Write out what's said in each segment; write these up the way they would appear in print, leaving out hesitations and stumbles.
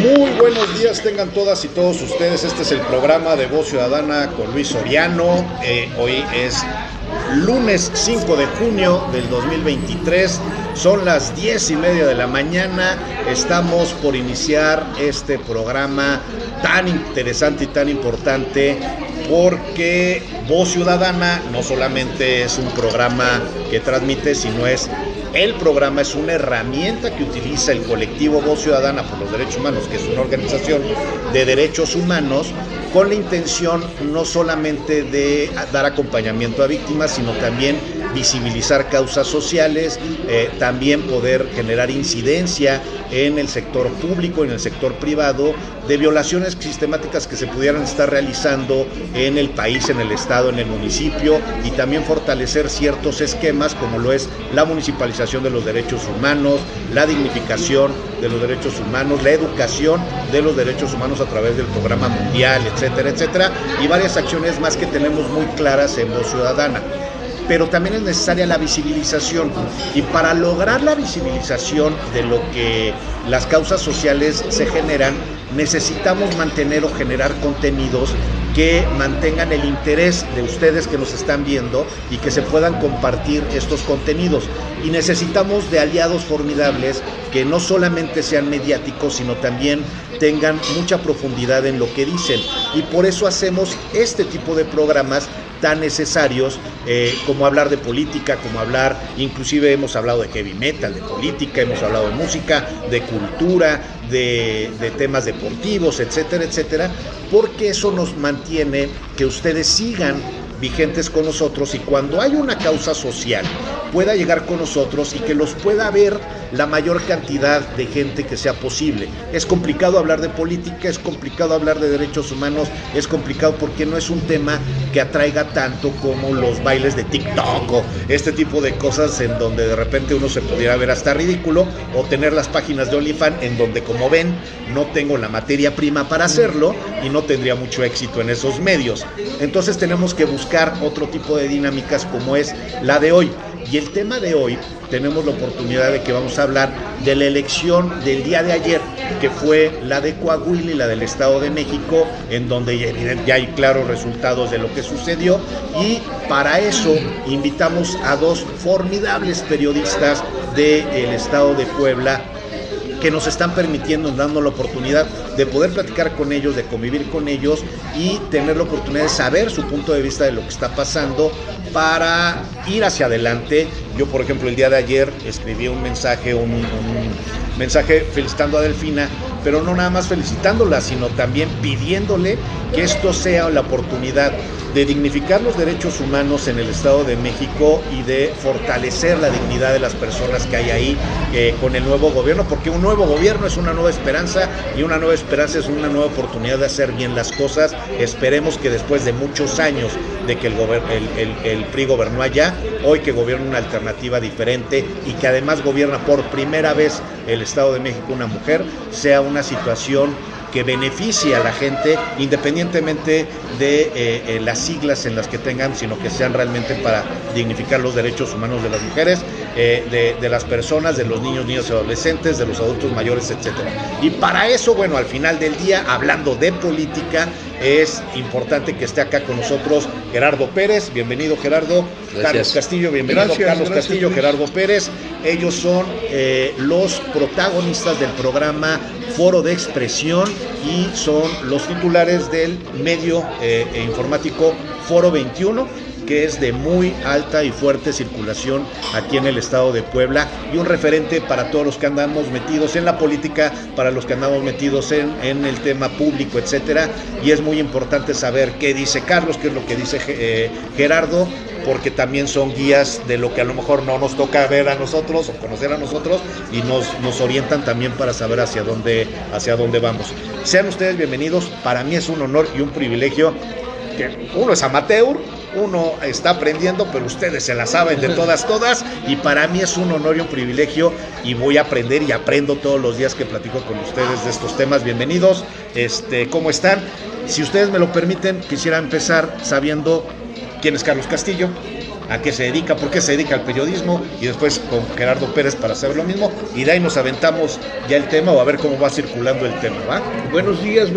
Muy buenos días tengan todas y todos ustedes. Este es el programa de Voz Ciudadana con Luis Soriano. Hoy es lunes 5 de junio del 2023. Son las 10:30 de la mañana. Estamos por iniciar este programa tan interesante y tan importante, porque Voz Ciudadana no solamente es un programa que transmite, sino el programa es una herramienta que utiliza el colectivo Voz Ciudadana por los Derechos Humanos, que es una organización de derechos humanos, con la intención no solamente de dar acompañamiento a víctimas, sino también visibilizar causas sociales, también poder generar incidencia en el sector público, en el sector privado, de violaciones sistemáticas que se pudieran estar realizando en el país, en el estado, en el municipio, y también fortalecer ciertos esquemas como lo es la municipalización de los derechos humanos, la dignificación de los derechos humanos, la educación de los derechos humanos a través del programa mundial, etcétera, etcétera, y varias acciones más que tenemos muy claras en Voz Ciudadana. Pero también es necesaria la visibilización, y para lograr la visibilización de lo que las causas sociales se generan, necesitamos mantener o generar contenidos que mantengan el interés de ustedes que nos están viendo y que se puedan compartir estos contenidos. Y necesitamos de aliados formidables que no solamente sean mediáticos, sino también tengan mucha profundidad en lo que dicen. Y por eso hacemos este tipo de programas tan necesarios, como hablar de política, como hablar, inclusive hemos hablado de heavy metal, de política, hemos hablado de música, de cultura, de temas deportivos, etcétera, etcétera, porque eso nos mantiene que ustedes sigan vigentes con nosotros, y cuando hay una causa social pueda llegar con nosotros y que los pueda ver la mayor cantidad de gente que sea posible. Es complicado hablar de política, es complicado hablar de derechos humanos, es complicado porque no es un tema que atraiga tanto como los bailes de TikTok o este tipo de cosas en donde de repente uno se pudiera ver hasta ridículo, o tener las páginas de OnlyFans en donde, como ven, no tengo la materia prima para hacerlo y no tendría mucho éxito en esos medios. Entonces tenemos que buscar otro tipo de dinámicas como es la de hoy. Y el tema de hoy, tenemos la oportunidad de que vamos a hablar de la elección del día de ayer, que fue la de Coahuila y la del Estado de México, en donde ya hay claros resultados de lo que sucedió, y para eso invitamos a dos formidables periodistas del Estado de Puebla, que nos están permitiendo, dando la oportunidad de poder platicar con ellos, de convivir con ellos y tener la oportunidad de saber su punto de vista de lo que está pasando para ir hacia adelante. Yo, por ejemplo, el día de ayer escribí un mensaje felicitando a Delfina, pero no nada más felicitándola, sino también pidiéndole que esto sea la oportunidad de dignificar los derechos humanos en el Estado de México y de fortalecer la dignidad de las personas que hay ahí con el nuevo gobierno, porque un nuevo gobierno es una nueva esperanza, y una nueva esperanza es una nueva oportunidad de hacer bien las cosas. Esperemos que después de muchos años de que el PRI gobernó allá, hoy que gobierna una alternativa diferente y que además gobierna por primera vez el Estado de México una mujer, sea una situación que beneficie a la gente, independientemente de las siglas en las que tengan, sino que sean realmente para dignificar los derechos humanos de las mujeres, de las personas, de los niños y adolescentes, de los adultos mayores, etcétera. Y para eso, bueno, al final del día, hablando de política, es importante que esté acá con nosotros Gerardo Pérez. Bienvenido, Gerardo. Gracias. Carlos Castillo, bienvenido. Carlos Castillo, Gerardo Pérez. Ellos son los protagonistas del programa Foro de Expresión y son los titulares del medio informático Foro 21, que es de muy alta y fuerte circulación aquí en el Estado de Puebla, y un referente para todos los que andamos metidos en la política, para los que andamos metidos en el tema público, etcétera. Y es muy importante saber qué dice Carlos, qué es lo que dice Gerardo, porque también son guías de lo que a lo mejor no nos toca ver a nosotros o conocer a nosotros, y nos orientan también para saber hacia dónde vamos. Sean ustedes bienvenidos. Para mí es un honor y un privilegio, que uno es amateur, uno está aprendiendo, pero ustedes se la saben de todas, y para mí es un honor y un privilegio, y voy a aprender y aprendo todos los días que platico con ustedes de estos temas. Bienvenidos. ¿Cómo están? Si ustedes me lo permiten, quisiera empezar sabiendo quién es Carlos Castillo. a qué se dedica, por qué se dedica al periodismo, y después con Gerardo Pérez para hacer lo mismo, y de ahí nos aventamos ya el tema o a ver cómo va circulando el tema, ¿va? Buenos días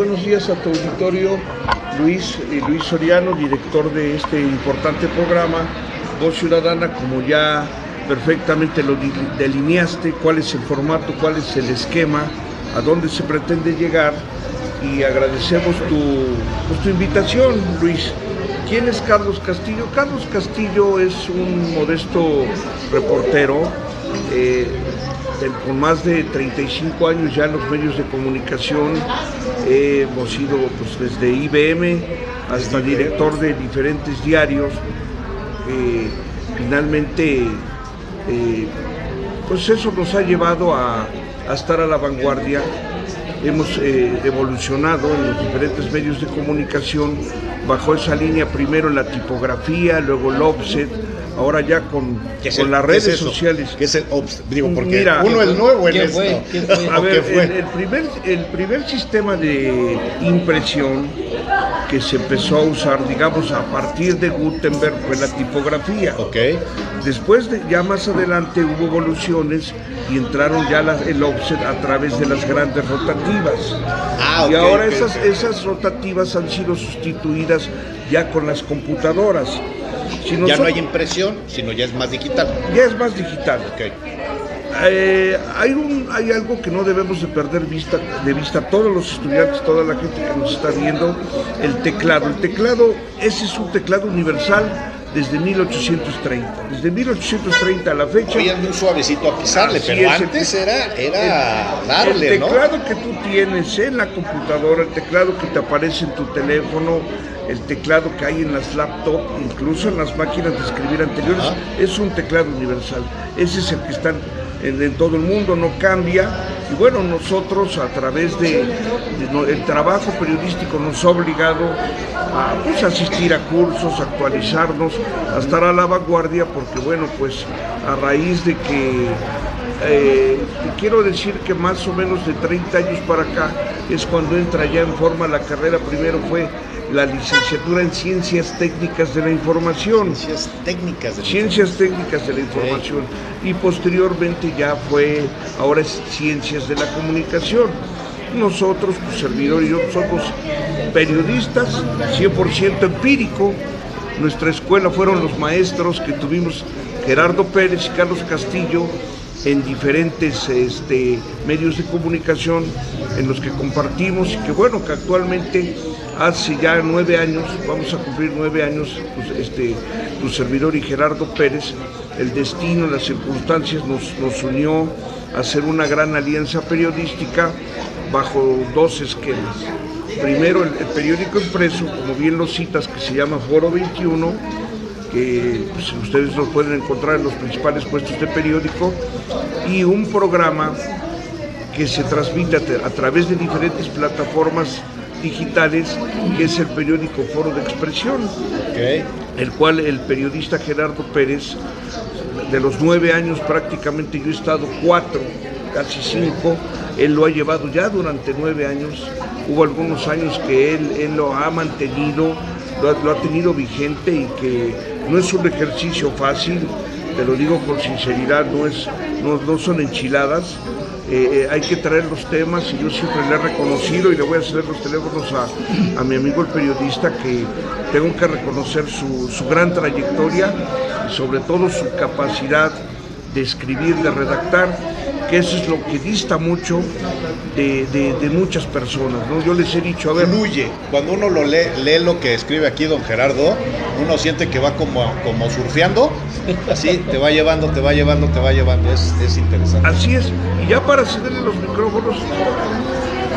a tu auditorio, Luis Soriano, director de este importante programa, Voz Ciudadana, como ya perfectamente lo delineaste, cuál es el formato, cuál es el esquema, a dónde se pretende llegar, y agradecemos tu invitación, Luis. ¿Quién es Carlos Castillo? Carlos Castillo es un modesto reportero con más de 35 años ya en los medios de comunicación. Hemos sido pues, desde IBM hasta director de diferentes diarios. Finalmente, pues eso nos ha llevado a estar a la vanguardia. Hemos evolucionado en los diferentes medios de comunicación bajo esa línea, primero la tipografía, luego el offset, ahora ya con las redes sociales. ¿Qué es el offset? Digo, porque mira, uno es nuevo en esto. A ver, el primer sistema de impresión que se empezó a usar, digamos, a partir de Gutenberg fue la tipografía. Okay. Después, ya más adelante, hubo evoluciones y entraron ya el offset a través de las grandes rotativas. Y ahora esas rotativas han sido sustituidas ya con las computadoras. Ya no hay impresión, sino ya es más digital. Ya es más digital. Okay. Hay algo que no debemos de perder de vista todos los estudiantes, toda la gente que nos está viendo, el teclado. El teclado, ese es un teclado universal desde 1830. Desde 1830 a la fecha. Oye, muy suavecito a pisarle, pero antes era darle, ¿no? El teclado que tú tienes en la computadora, el teclado que te aparece en tu teléfono, el teclado que hay en las laptops, incluso en las máquinas de escribir anteriores, es un teclado universal. Ese es el que está en todo el mundo, no cambia. Y bueno, nosotros a través del trabajo periodístico nos ha obligado a pues, asistir a cursos, actualizarnos, a estar a la vanguardia, porque bueno, pues a raíz de que te quiero decir que más o menos de 30 años para acá es cuando entra ya en forma la carrera. Primero fue la licenciatura en Ciencias Técnicas de la Información. Ciencias Técnicas de la Información. Y posteriormente ya ahora es Ciencias de la Comunicación. Nosotros, tu servidor y yo, somos periodistas, 100% empírico. Nuestra escuela fueron los maestros que tuvimos, Gerardo Pérez y Carlos Castillo, en diferentes medios de comunicación en los que compartimos, y que bueno, que actualmente hace ya 9 años, vamos a cumplir 9 años, pues, tu servidor y Gerardo Pérez, el destino, las circunstancias nos unió a hacer una gran alianza periodística bajo 2 esquemas. Primero, el periódico impreso, como bien lo citas, que se llama Foro 21, que pues, ustedes lo pueden encontrar en los principales puestos de periódico, y un programa que se transmite a través de diferentes plataformas digitales, que es el periódico Foro de Expresión, el cual el periodista Gerardo Pérez, de los 9 años prácticamente yo he estado 4, casi 5, él lo ha llevado ya durante 9 años. Hubo algunos años que él lo ha mantenido, lo ha tenido vigente, y que no es un ejercicio fácil, te lo digo con sinceridad, no son enchiladas. Hay que traer los temas, y yo siempre le he reconocido, y le voy a ceder los teléfonos a mi amigo el periodista, que tengo que reconocer su gran trayectoria y sobre todo su capacidad de escribir, de redactar, que eso es lo que dista mucho de muchas personas, ¿no? Yo les he dicho, a ver... Fluye. Cuando uno lee lo que escribe aquí don Gerardo, uno siente que va como surfeando, así, te va llevando, es interesante. Así es, y ya para cederle los micrófonos,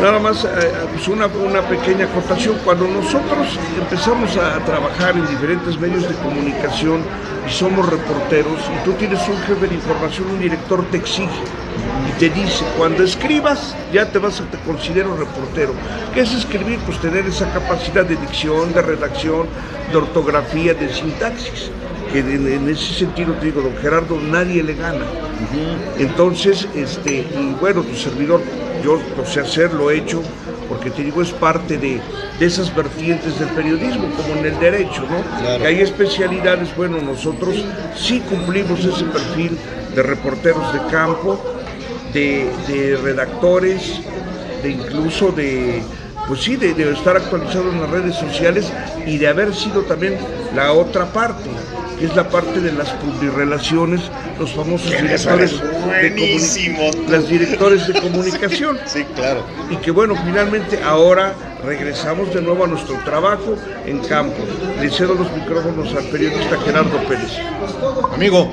nada más pues una pequeña acotación. Cuando nosotros empezamos a trabajar en diferentes medios de comunicación y somos reporteros, y tú tienes un jefe de información, un director te exige y te dice, cuando escribas ya te considero reportero. ¿Qué es escribir? Pues tener esa capacidad de dicción, de redacción, de ortografía, de sintaxis, que en ese sentido te digo, don Gerardo, nadie le gana. Entonces, y bueno, tu servidor, yo lo sé hacer, lo he hecho porque te digo, es parte de esas vertientes del periodismo, como en el derecho, ¿no? Claro. Que hay especialidades, bueno, nosotros sí cumplimos ese perfil de reporteros de campo, de redactores, incluso pues sí, de estar actualizado en las redes sociales y de haber sido también la otra parte, que es la parte de las publirelaciones, los famosos directores las directores de comunicación. Sí, claro. Y que bueno, finalmente ahora regresamos de nuevo a nuestro trabajo en campo. Le cedo los micrófonos al periodista Gerardo Pérez. Amigo.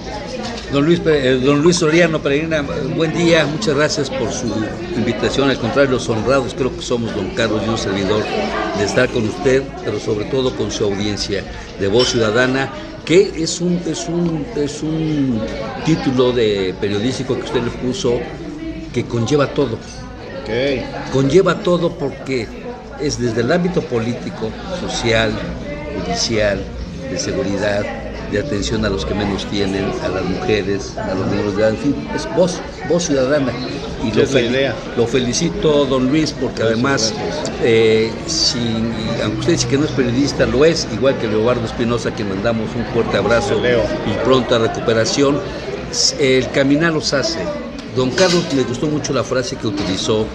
Don Luis Soriano Peregrina, buen día, muchas gracias por su invitación. Al contrario, los honrados creo que somos don Carlos y un servidor de estar con usted, pero sobre todo con su audiencia de Voz Ciudadana, que es un título de periodístico que usted le puso que conlleva todo. Okay. Conlleva todo porque es desde el ámbito político, social, judicial, de seguridad, de atención a los que menos tienen, a las mujeres, a los menores de edad, en fin, es voz ciudadana. Y lo felicito, don Luis, porque además, aunque usted dice que no es periodista, lo es, igual que Leobardo Espinosa, que mandamos un fuerte abrazo y pronta recuperación. El caminar los hace. Don Carlos, me gustó mucho la frase que utilizó.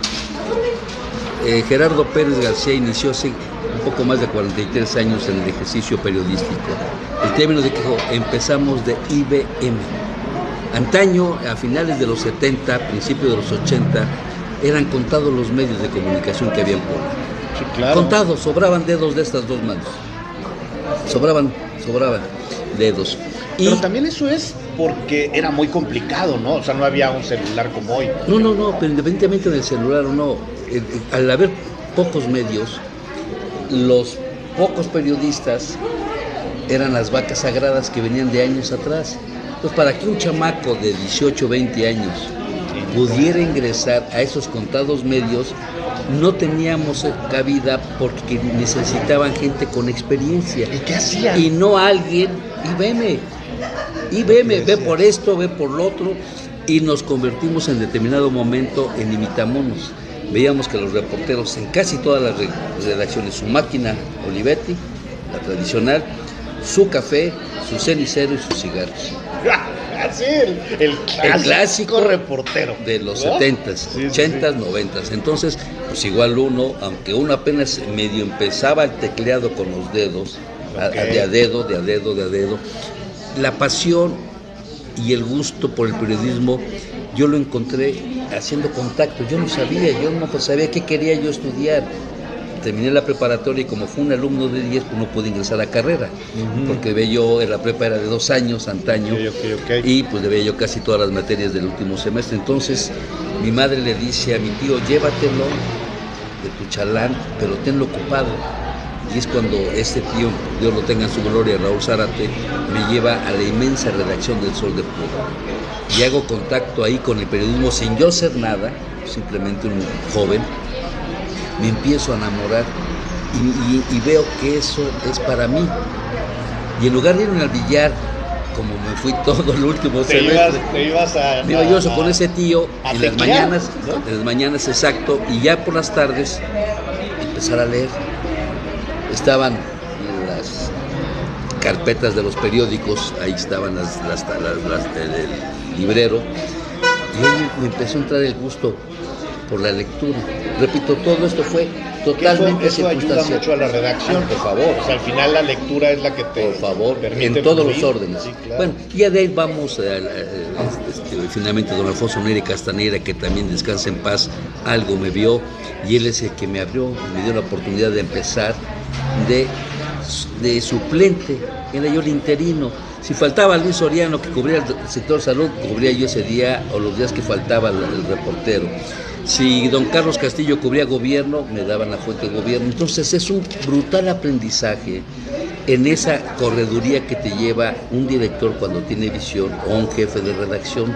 Gerardo Pérez García inició hace un poco más de 43 años en el ejercicio periodístico. El término de que empezamos de IBM. Antaño, a finales de los 70, principios de los 80, eran contados los medios de comunicación que había en Puebla. Sí, claro. Contados, sobraban dedos de estas dos manos. Sobraban dedos. Pero también eso es porque era muy complicado, ¿no? O sea, no había un celular como hoy. No, pero independientemente del celular o no, al haber pocos medios, los pocos periodistas eran las vacas sagradas que venían de años atrás. Entonces, para que un chamaco de 18, 20 años pudiera ingresar a esos contados medios, no teníamos cabida porque necesitaban gente con experiencia. ¿Y qué hacían? Y no alguien, ve por esto, ve por lo otro, y nos convertimos en determinado momento en imitamonos. Veíamos que los reporteros en casi todas las redacciones, su máquina Olivetti, la tradicional, su café, su cenicero y sus cigarros. Sí, el clásico reportero de los ¿no? 70s, 80s, 90s. Entonces, pues igual aunque uno apenas medio empezaba el tecleado con los dedos, de a dedo, la pasión y el gusto por el periodismo, yo lo encontré haciendo contacto. Yo no sabía qué quería yo estudiar. Terminé la preparatoria y como fui un alumno de 10, pues no pude ingresar a carrera, porque la prepa era de 2 años antaño, y pues debía yo casi todas las materias del último semestre. Entonces mi madre le dice a mi tío, llévatelo de tu chalán, pero tenlo ocupado. Y es cuando este tío, Dios lo tenga en su gloria, Raúl Zárate, me lleva a la inmensa redacción del Sol de Puebla. Y hago contacto ahí con el periodismo sin yo ser nada, simplemente un joven. Me empiezo a enamorar y veo que eso es para mí. Y en lugar de irme al billar, como me fui todo el último semestre, me iba yo con ese tío en las mañanas, ¿no? En las mañanas, exacto, y ya por las tardes empezar a leer. Estaban las carpetas de los periódicos, ahí estaban el librero, y ahí me empezó a entrar el gusto por la lectura. Repito, todo esto fue totalmente eso ayuda mucho a la redacción, por favor. O sea, al final la lectura es la que te permite en todos fluir. los órdenes. Sí, claro. Bueno, y de ahí vamos finalmente don Alfonso Neira Castanera, que también descansa en paz, algo me vio, y él es el que me abrió, me dio la oportunidad de empezar de suplente. Era yo el interino. Si faltaba Luis Soriano, que cubría el sector salud, cubría yo ese día o los días que faltaba el reportero. Si don Carlos Castillo cubría gobierno, me daban la fuente de gobierno. Entonces es un brutal aprendizaje en esa correduría que te lleva un director cuando tiene visión o un jefe de redacción.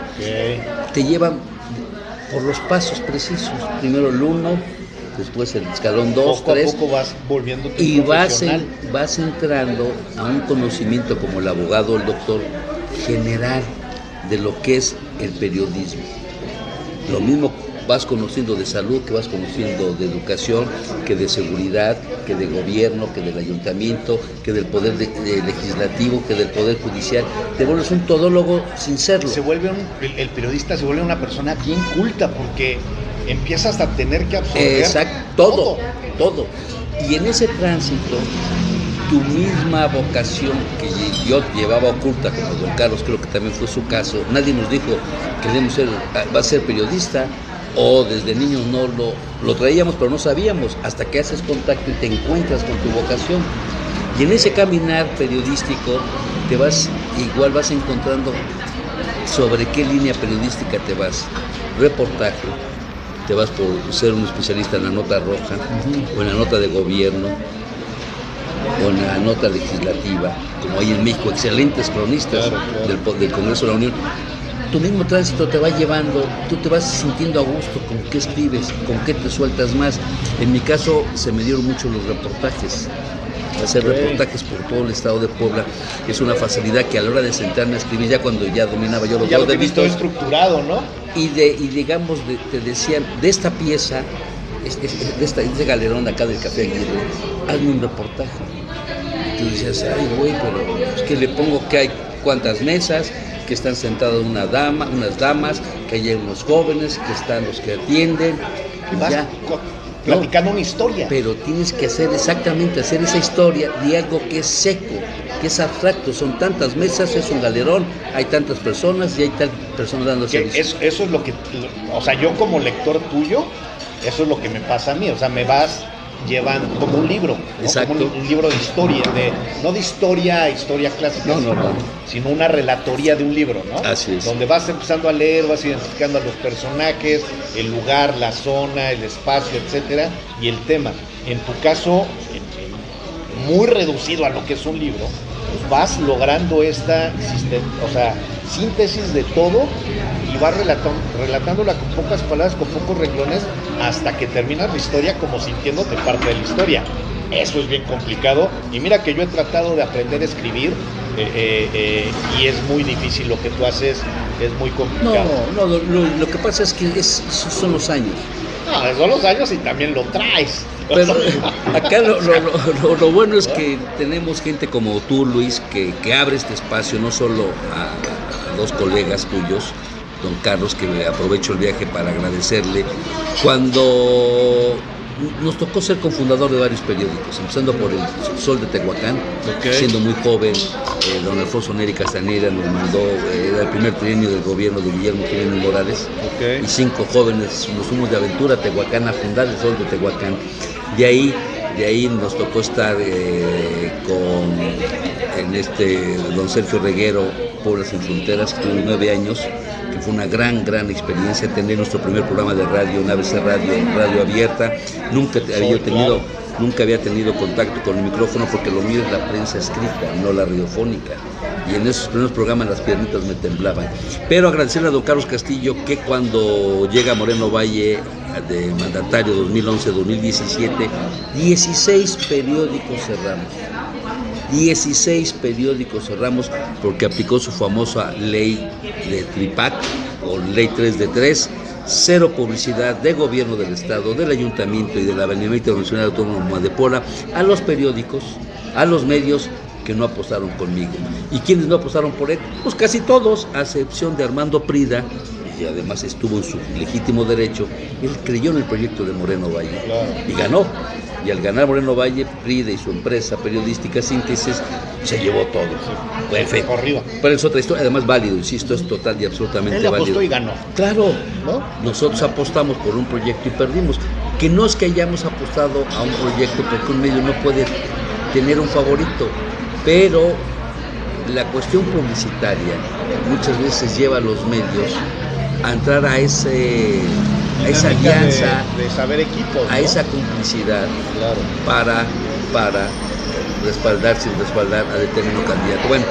Te llevan por los pasos precisos. Primero el 1, después el escalón 2, 3. Poco a poco vas volviendo y vas entrando a un conocimiento como el abogado o el doctor general de lo que es el periodismo. Lo mismo vas conociendo de salud, que vas conociendo de educación, que de seguridad, que de gobierno, que del ayuntamiento, que del poder legislativo, que del poder judicial. Te vuelves un todólogo sin serlo. El periodista se vuelve una persona bien culta, porque empiezas a tener que absorber todo. Y en ese tránsito, tu misma vocación que yo llevaba oculta, como don Carlos, creo que también fue su caso, nadie nos dijo que va a ser periodista, o desde niños no lo traíamos, pero no sabíamos, hasta que haces contacto y te encuentras con tu vocación. Y en ese caminar periodístico vas encontrando sobre qué línea periodística te vas. Reportaje, te vas por ser un especialista en la nota roja, o en la nota de gobierno, o en la nota legislativa, como hay en México excelentes cronistas del Congreso de la Unión. Tu mismo tránsito te va llevando, tú te vas sintiendo a gusto con qué escribes, con qué te sueltas más. En mi caso se me dieron mucho los reportajes. Hacer reportajes por todo el estado de Puebla es una facilidad que a la hora de sentarme a escribir, ya cuando ya dominaba yo los dos delitos, estructurado, ¿no? Y digamos, te decían, de esta pieza, de este galerón de acá del Café Aguirre, hazme un reportaje. Tú decías, ay güey, pero es que le pongo que hay cuántas mesas, que están sentadas unas damas, que hay unos jóvenes, que están los que atienden. Vas platicando una historia. Pero tienes que hacer esa historia de algo que es seco, que es abstracto. Son tantas mesas, es un galerón, hay tantas personas y hay tantas personas dando servicio. Eso es lo que, o sea, yo como lector tuyo, eso es lo que me pasa a mí. O sea, me vas llevan como un libro, ¿no? Exacto. Como un libro de historia, no de historia clásica, no. sino una relatoría de un libro, ¿no? Así es. Donde vas empezando a leer, vas identificando a los personajes, el lugar, la zona, el espacio, etcétera, y el tema. En tu caso, muy reducido a lo que es un libro, pues vas logrando esta síntesis de todo y vas relatándola con pocas palabras, con pocos renglones, hasta que terminas la historia como sintiéndote parte de la historia. Eso es bien complicado, y mira que yo he tratado de aprender a escribir y es muy difícil. Lo que tú haces es muy complicado. Lo que pasa es que son los años. No, son los años y también lo traes. Pero acá lo bueno es que tenemos gente como tú, Luis, que abre este espacio no solo a dos colegas tuyos, don Carlos, que aprovecho el viaje para agradecerle, cuando nos tocó ser cofundador de varios periódicos, empezando por el Sol de Tehuacán, siendo muy joven. Don Alfonso Neri Castaneda nos mandó, era el primer trienio del gobierno de Guillermo Jiménez Morales, y 5 jóvenes nos fuimos de aventura a Tehuacán a fundar el Sol de Tehuacán. De ahí nos tocó estar con don Sergio Reguero, Puebla Sin Fronteras, que tuvo 9 años, que fue una gran experiencia tener nuestro primer programa de radio, una ABC Radio abierta. Nunca había tenido contacto con el micrófono, porque lo mío es la prensa escrita, no la radiofónica. Y en esos primeros programas las piernitas me temblaban. Pero agradecerle a don Carlos Castillo, que cuando llega Moreno Valle de mandatario 2011-2017, 16 periódicos cerramos. 16 periódicos cerramos porque aplicó su famosa ley de Tripac, o ley 3 de 3, cero publicidad de gobierno del estado, del ayuntamiento y de la Benemérita Universidad Autónoma de Puebla a los periódicos, a los medios que no apostaron conmigo. ¿Y quiénes no apostaron por él? Pues casi todos, a excepción de Armando Prida, y además estuvo en su legítimo derecho. Él creyó en el proyecto de Moreno Valle, y ganó. Y al ganar Moreno Valle, Prida y su empresa periodística Síntesis se llevó todo. Perfecto. Pero es otra historia, además válido, insisto, es total y absolutamente válido. Él apostó y ganó. Claro, ¿no? Nosotros apostamos por un proyecto y perdimos. Que no es que hayamos apostado a un proyecto, porque un medio no puede tener un favorito, pero la cuestión publicitaria muchas veces lleva a los medios a entrar a esa alianza, de saber equipos, ¿no? A esa complicidad, claro, para respaldar sin respaldar a determinado candidato. Bueno,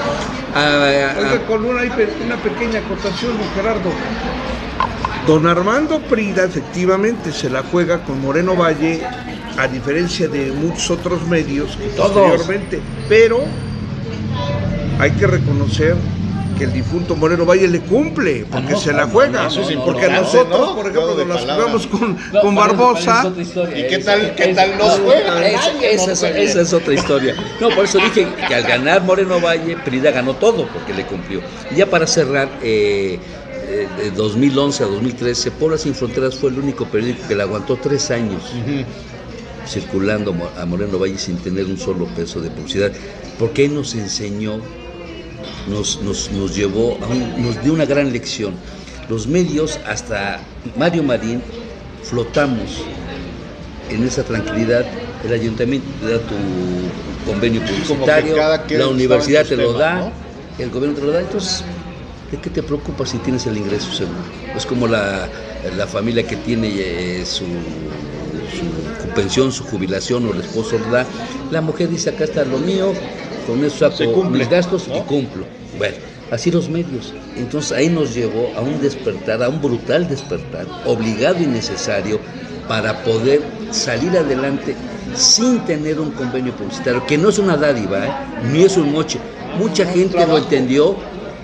con una pequeña acotación, don Gerardo. Don Armando Prida efectivamente se la juega con Moreno Valle, a diferencia de muchos otros medios que posteriormente, pero hay que reconocer que el difunto Moreno Valle le cumple, porque se la juega. eso es Porque importante, nosotros, ¿no? por ejemplo, Juego de nos las palabras. jugamos con No, Barbosa. es otra historia. ¿Y qué tal nos juega? Esa es otra historia. No, por eso dije que al ganar Moreno Valle, Prida ganó todo, porque le cumplió. Y ya para cerrar, de 2011 a 2013, Puebla Sin Fronteras fue el único periódico que le aguantó 3 años circulando a Moreno Valle sin tener un solo peso de publicidad, porque él nos enseñó, nos llevó, nos dio una gran lección. Los medios, hasta Mario Marín, flotamos en esa tranquilidad. El ayuntamiento te da tu convenio publicitario, la universidad te lo da, ¿no? El gobierno te lo da, entonces ¿de qué te preocupas si tienes el ingreso seguro? Es como la familia que tiene su pensión, su jubilación, o el esposo lo da. La mujer dice, acá está lo mío, con eso saco mis gastos, ¿no? Y cumplo. Bueno, así los medios. Entonces ahí nos llevó a un despertar, a un brutal despertar, obligado y necesario, para poder salir adelante sin tener un convenio publicitario, que no es una dádiva, ni es un moche. Mucha gente lo entendió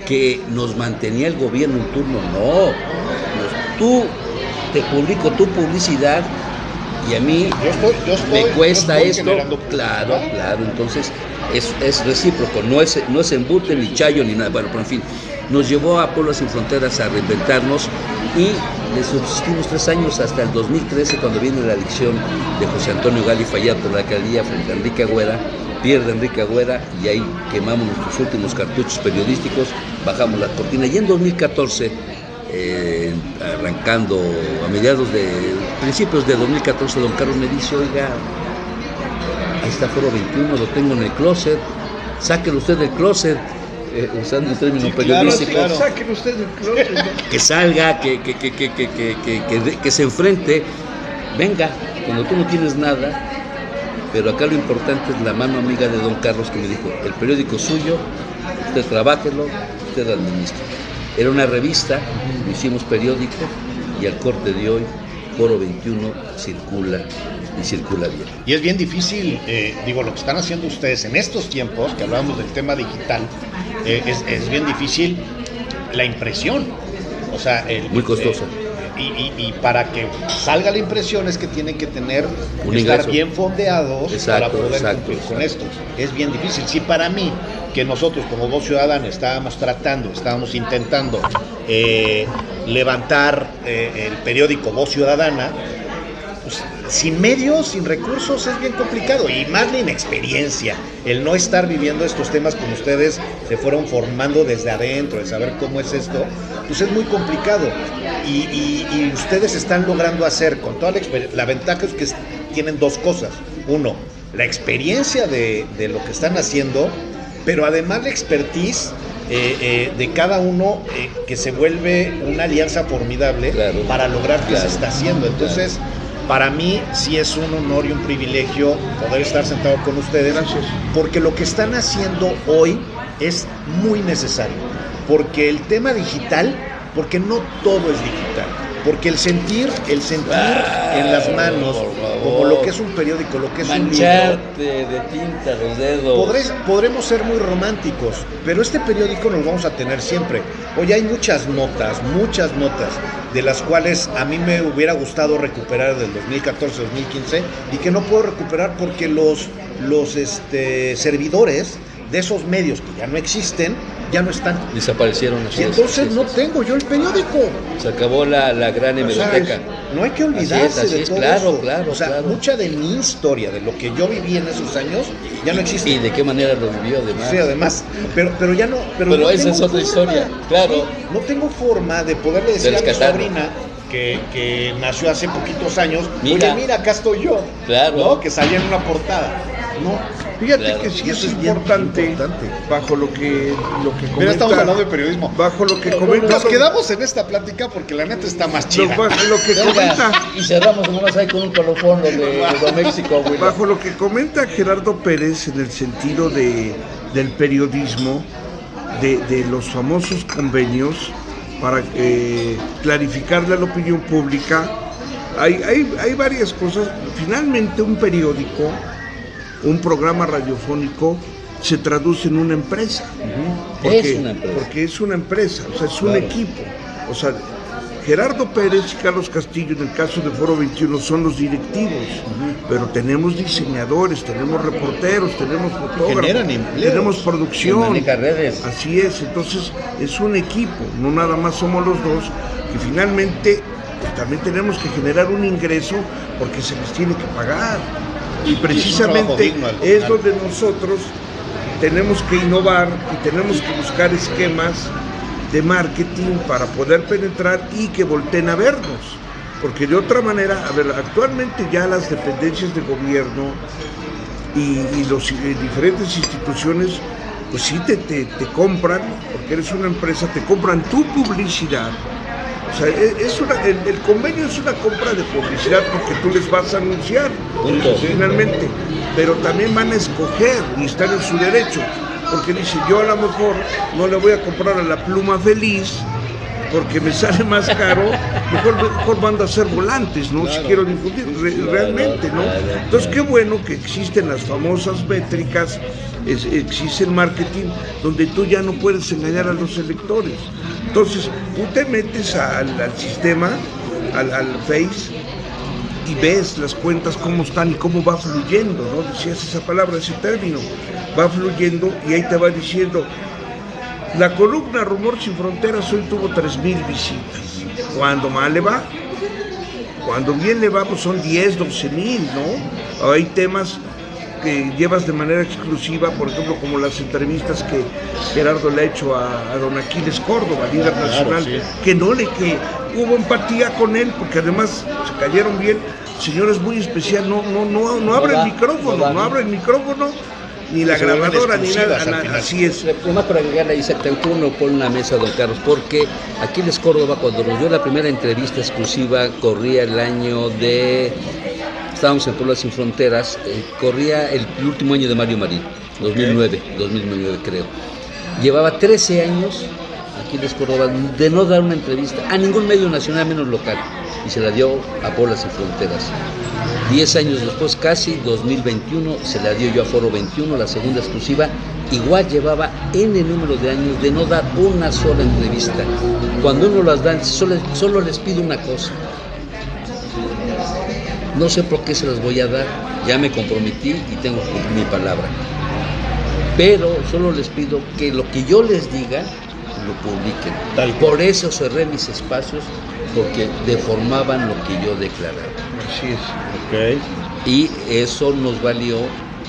que nos mantenía el gobierno en turno. No, tú te publico tu publicidad y a mí me cuesta esto. Claro, entonces es recíproco, no es embute ni chayo ni nada. Bueno, pero en fin, nos llevó a Puebla Sin Fronteras a reinventarnos y le subsistimos 3 años hasta el 2013, cuando viene la elección de José Antonio Gali Fallar por la alcaldía frente a Enrique Agüera. Pierde Enrique Agüera y ahí quemamos nuestros últimos cartuchos periodísticos, bajamos la cortina y en 2014, arrancando a principios de 2014, don Carlos me dice, oiga, ahí está Foro 21, lo tengo en el closet, sáquelo usted del closet, usando un término periodístico. Claro. Sáquelo usted del closet, ¿no? Que salga, que se enfrente, venga, cuando tú no tienes nada. Pero acá lo importante es la mano amiga de don Carlos, que me dijo, el periódico es suyo, usted trabájelo, usted administre. Era una revista, lo hicimos periódico, y al corte de hoy, Foro 21 circula bien. Y es bien difícil, lo que están haciendo ustedes en estos tiempos, que hablábamos del tema digital, es bien difícil la impresión. O sea, muy costosa. Y para que salga la impresión es que tienen que estar bien fondeados para poder cumplir con esto. Es bien difícil. Si para mí, que nosotros como Voz Ciudadana estábamos intentando levantar el periódico Voz Ciudadana, pues, sin medios, sin recursos, es bien complicado, y más la inexperiencia, el no estar viviendo estos temas como ustedes se fueron formando desde adentro, de saber cómo es esto, pues es muy complicado, y ustedes están logrando hacer con toda la ventaja es que tienen 2 cosas. Uno, la experiencia de lo que están haciendo, pero además la expertise de cada uno, que se vuelve una alianza formidable, claro, para lograr que se está haciendo. Entonces, para mí sí es un honor y un privilegio poder estar sentado con ustedes. Gracias. Porque lo que están haciendo hoy es muy necesario, porque el tema digital, porque no todo es digital, porque el sentir en las manos, como lo que es un periódico, lo que es un libro, de tinta los dedos. Podremos ser muy románticos, pero este periódico nos vamos a tener siempre. Hoy hay muchas notas, de las cuales a mí me hubiera gustado recuperar del 2014-2015 y que no puedo recuperar porque los servidores de esos medios que ya no existen, ya no están. Desaparecieron. Y entonces no tengo yo el periódico. Se acabó la gran hemeroteca. No hay que olvidarse de todo eso. Claro. O sea, mucha de mi historia, de lo que yo viví en esos años, ya no existe. Y de qué manera lo vivió, además. Sí, además. Pero ya no. Pero no esa es otra historia, claro. Sí, no tengo forma de poderle decir a mi sobrina que nació hace poquitos años, mira, acá estoy yo. Claro. ¿No? Que salía en una portada. No. Fíjate que sí es importante, bajo lo que comenta. Mira, estamos hablando de periodismo. Bajo lo que comenta. Nos quedamos en esta plática porque la neta está más chida. Lo que comenta. Y cerramos nomás ahí con un colofón lo de México, güey. Bajo lo que comenta Gerardo Pérez en el sentido del periodismo, de los famosos convenios, para clarificarle a la opinión pública, hay varias cosas. Finalmente, un periódico, un programa radiofónico, se traduce en una empresa. Es una empresa. Porque es una empresa, o sea, es un equipo. O sea, Gerardo Pérez y Carlos Castillo, en el caso de Foro 21, son los directivos, pero tenemos diseñadores, tenemos reporteros, tenemos fotógrafos, tenemos producción. Maneja redes. Así es, entonces es un equipo, no nada más somos los dos, y finalmente pues, también tenemos que generar un ingreso porque se les tiene que pagar. Y precisamente es donde nosotros tenemos que innovar y tenemos que buscar esquemas de marketing para poder penetrar y que volteen a vernos, porque de otra manera, a ver, actualmente ya las dependencias de gobierno y los diferentes instituciones, pues sí te compran, porque eres una empresa, te compran tu publicidad. O sea, el convenio es una compra de publicidad porque tú les vas a anunciar, finalmente, pero también van a escoger y están en su derecho. Porque dice, yo a lo mejor no le voy a comprar a la Pluma Feliz porque me sale más caro, mejor mando a hacer volantes, ¿no? Claro. Si quiero difundir, realmente, ¿no? Entonces, qué bueno que existen las famosas métricas, existe el marketing, donde tú ya no puedes engañar a los electores. Entonces, tú te metes al sistema, al Face, y ves las cuentas cómo están y cómo va fluyendo, ¿no? Decías esa palabra, ese término, va fluyendo y ahí te va diciendo, la columna Rumor Sin Fronteras hoy tuvo 3,000 visitas. Cuando mal le va, cuando bien le va, pues son 10, 12,000, ¿no? Hay temas que llevas de manera exclusiva, por ejemplo, como las entrevistas que Gerardo le ha hecho a don Aquiles Córdoba, líder nacional, sí. que hubo empatía con él, porque además se cayeron bien. Señor, es muy especial, no abre el micrófono, no abre el micrófono, ni la grabadora, ni nada, así es. Además, para agregarle ahí, uno pone una mesa, don Carlos, porque Aquiles Córdoba, cuando nos dio la primera entrevista exclusiva, corría el año de... Estábamos en Puebla Sin Fronteras, corría el último año de Mario Marín, 2009 creo. Llevaba 13 años, Aquiles Córdoba, de no dar una entrevista a ningún medio nacional, menos local, y se la dio a Puebla Sin Fronteras. 10 años después, casi 2021, se la dio yo a Foro 21, la segunda exclusiva. Igual llevaba N número de años de no dar una sola entrevista. Cuando uno las da, solo les pido una cosa. No sé por qué se las voy a dar, ya me comprometí y tengo que cumplir mi palabra. Pero solo les pido que lo que yo les diga, lo publiquen. Por eso cerré mis espacios, porque deformaban lo que yo declaraba. Así es. Okay. Y eso nos valió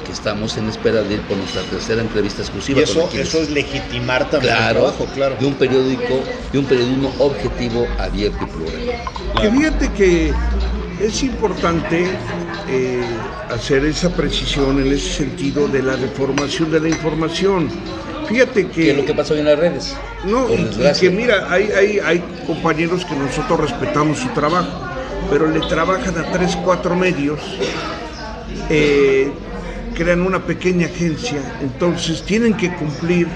que estamos en espera de ir por nuestra tercera entrevista exclusiva. Y eso es legitimar también el trabajo, claro. De un periodismo objetivo, abierto y plural. Claro. Que fíjate que es importante hacer esa precisión en ese sentido de la deformación de la información. Fíjate que... ¿Qué es lo que pasa hoy en las redes? No, y que mira, hay compañeros que nosotros respetamos su trabajo, pero le trabajan a 3, 4 medios, crean una pequeña agencia, entonces tienen que cumplir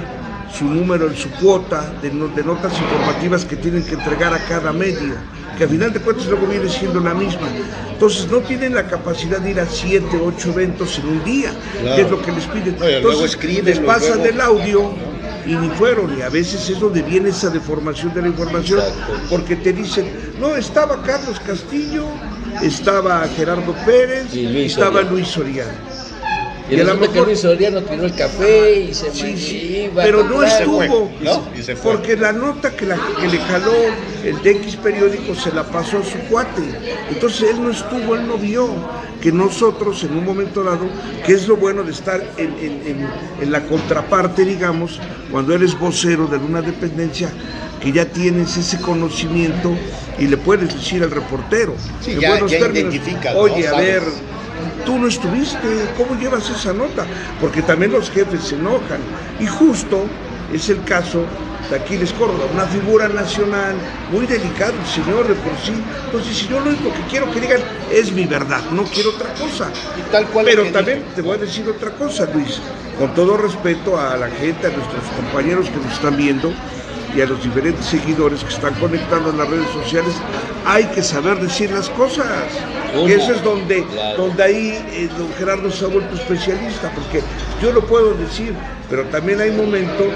su número, su cuota de notas informativas que tienen que entregar a cada medio, que a final de cuentas luego viene siendo la misma. Entonces no tienen la capacidad de ir a 7, 8 eventos en un día, claro. Que es lo que les piden. Entonces les pasan el audio y ni fueron, y a veces es donde viene esa deformación de la información. Exacto. Porque te dicen, no, estaba Carlos Castillo, estaba Gerardo Pérez, estaba Luis Soriano. Y a lo mejor que Luis Soriano tiró el café y se iba, pero no estuvo, porque la nota que le jaló el de X periódico se la pasó a su cuate. Entonces él no estuvo, él no vio que nosotros en un momento dado, que es lo bueno de estar en la contraparte, digamos, cuando eres vocero de una dependencia, que ya tienes ese conocimiento y le puedes decir al reportero, sí, en buenos términos, oye, ¿no? A ver, tú no estuviste, ¿cómo llevas esa nota? Porque también los jefes se enojan. Y justo es el caso de Aquiles Córdoba, una figura nacional, muy delicado, el señor de por sí. Entonces, si yo lo único que quiero que digan es mi verdad, no quiero otra cosa. Y tal cual. Pero también te voy a decir otra cosa, Luis, con todo respeto a la gente, a nuestros compañeros que nos están viendo, y a los diferentes seguidores que están conectando en las redes sociales, hay que saber decir las cosas. Eso es donde ahí don Gerardo se ha vuelto especialista, porque yo lo puedo decir, pero también hay momentos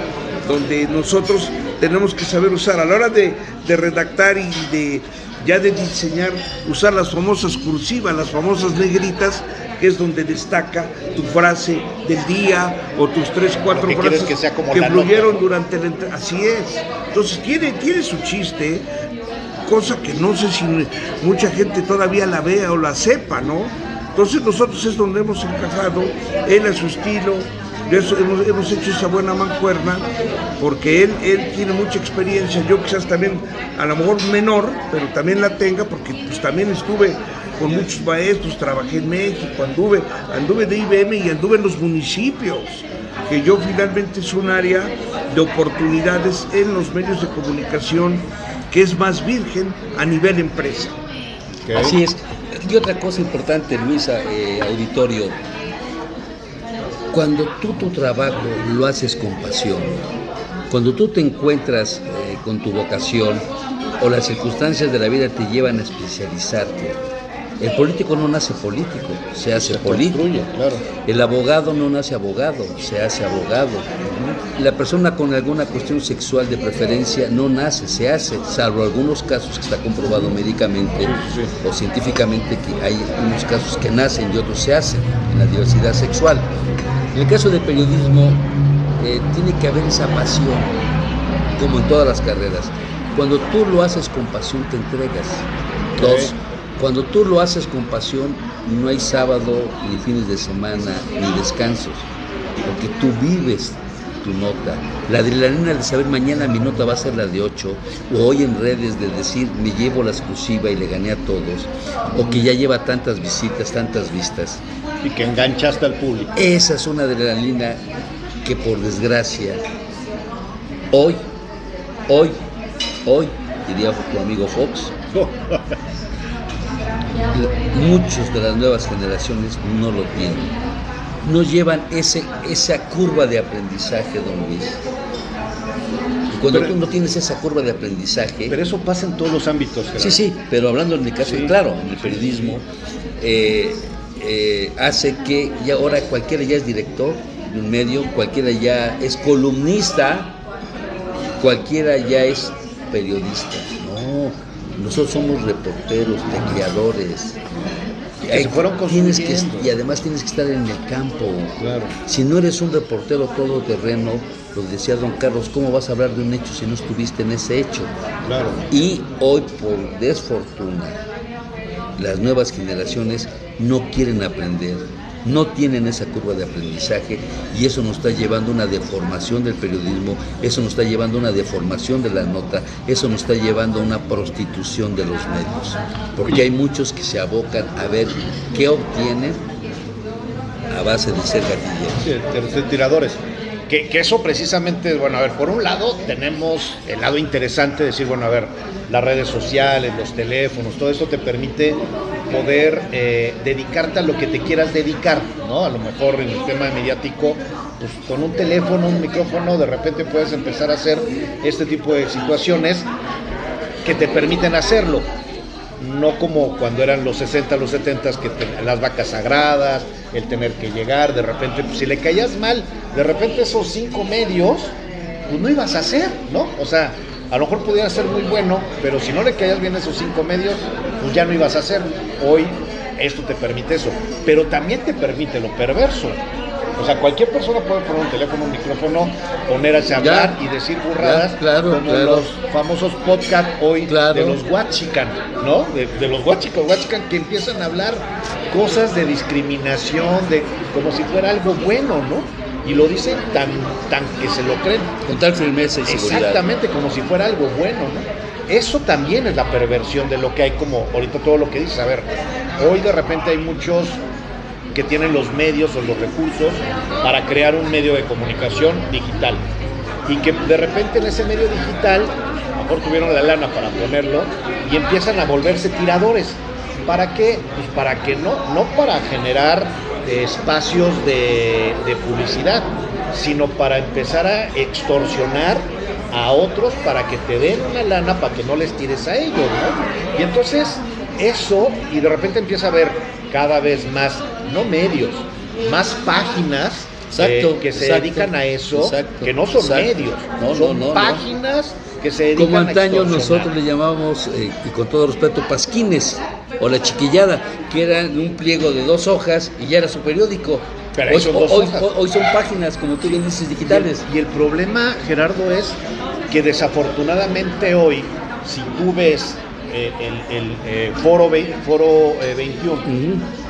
donde nosotros tenemos que saber usar, a la hora de redactar y de diseñar, usar las famosas cursivas, las famosas negritas, que es donde destaca tu frase del día o tus 3, 4 frases que sea como que fluyeron nota, ¿no? durante la así es. Entonces tiene su chiste, cosa que no sé si mucha gente todavía la vea o la sepa, ¿no? Entonces nosotros es donde hemos encajado, él a su estilo, hemos hecho esa buena mancuerna, porque él tiene mucha experiencia, yo quizás también, a lo mejor menor, pero también la tenga, porque pues también estuve con muchos maestros, trabajé en México, anduve de IBM y anduve en los municipios, que yo finalmente es un área de oportunidades en los medios de comunicación que es más virgen a nivel empresa. Okay. Así es. Y otra cosa importante, Luisa, auditorio, cuando tú tu trabajo lo haces con pasión, cuando tú te encuentras con tu vocación o las circunstancias de la vida te llevan a especializarte, el político no nace político, se hace político. Claro. El abogado no nace abogado, se hace abogado. La persona con alguna cuestión sexual de preferencia no nace, se hace, salvo algunos casos que está comprobado médicamente o científicamente que hay unos casos que nacen y otros se hacen en la diversidad sexual. En el caso del periodismo, tiene que haber esa pasión, como en todas las carreras. Cuando tú lo haces con pasión, te entregas. Dos, cuando tú lo haces con pasión, no hay sábado, ni fines de semana, ni descansos, porque tú vives tu nota. La adrenalina de saber mañana mi nota va a ser la de 8, o hoy en redes de decir me llevo la exclusiva y le gané a todos, o que ya lleva tantas visitas, tantas vistas. Y que enganchaste al público. Esa es una adrenalina que por desgracia, hoy, diría tu amigo Fox, muchos de las nuevas generaciones no lo tienen. No llevan esa curva de aprendizaje, don Luis. Y cuando tú no tienes esa curva de aprendizaje... Pero eso pasa en todos los ámbitos, Gerardo. Sí, pero hablando en el caso, claro, en el periodismo, hace que ya ahora cualquiera ya es director de un medio, cualquiera ya es columnista, cualquiera ya es periodista. No, nosotros somos reporteros, tecleadores. Y además tienes que estar en el campo. Claro. Si no eres un reportero todoterreno, lo decía don Carlos, ¿cómo vas a hablar de un hecho si no estuviste en ese hecho? Claro. Y hoy, por desfortuna, las nuevas generaciones no quieren aprender, no tienen esa curva de aprendizaje, y eso nos está llevando a una deformación del periodismo, eso nos está llevando a una deformación de la nota, eso nos está llevando a una prostitución de los medios, porque hay muchos que se abocan a ver qué obtienen a base de ser gatilleros. De tiradores. Que eso precisamente, bueno, a ver, por un lado tenemos el lado interesante de decir, bueno, a ver, las redes sociales, los teléfonos, todo esto te permite poder dedicarte a lo que te quieras dedicar, ¿no? A lo mejor en el tema mediático, pues con un teléfono, un micrófono, de repente puedes empezar a hacer este tipo de situaciones que te permiten hacerlo. No como cuando eran los 60, los 70, que las vacas sagradas, el tener que llegar, de repente, pues si le caías mal, de repente esos 5 medios, pues no ibas a hacer, ¿no? O sea, a lo mejor pudiera ser muy bueno, pero si no le caías bien esos 5 medios, pues ya no ibas a hacer. Hoy esto te permite eso, pero también te permite lo perverso. O sea, cualquier persona puede poner un teléfono, un micrófono, ponerse a hablar y decir burradas, como los famosos podcast hoy de los Huachican, ¿no? De los Huachican que empiezan a hablar cosas de discriminación, como si fuera algo bueno, ¿no? Y lo dicen tan que se lo creen. Con tal firmeza y seguridad. Exactamente, como si fuera algo bueno, ¿no? Eso también es la perversión de lo que hay, como ahorita todo lo que dices. A ver, hoy de repente hay muchos que tienen los medios o los recursos para crear un medio de comunicación digital, y que de repente en ese medio digital a lo mejor tuvieron la lana para ponerlo y empiezan a volverse tiradores. ¿Para qué? Pues para que no para generar espacios de publicidad, sino para empezar a extorsionar a otros para que te den una lana para que no les tires a ellos, ¿no? Y entonces eso, y de repente empieza a haber cada vez más, no medios, más páginas Exacto, que se exacto, dedican a eso, exacto, que no son exacto. medios, No, son no, no, páginas que se dedican como a antaño extorsionar. nosotros le llamábamos, y con todo respeto, pasquines o la chiquillada, que eran un pliego de 2 hojas y ya era su periódico. Pero ahí son 2 hojas. Hoy son páginas, como tú bien dices, digitales. Y el problema, Gerardo, es que desafortunadamente hoy, si tú ves el Foro 21,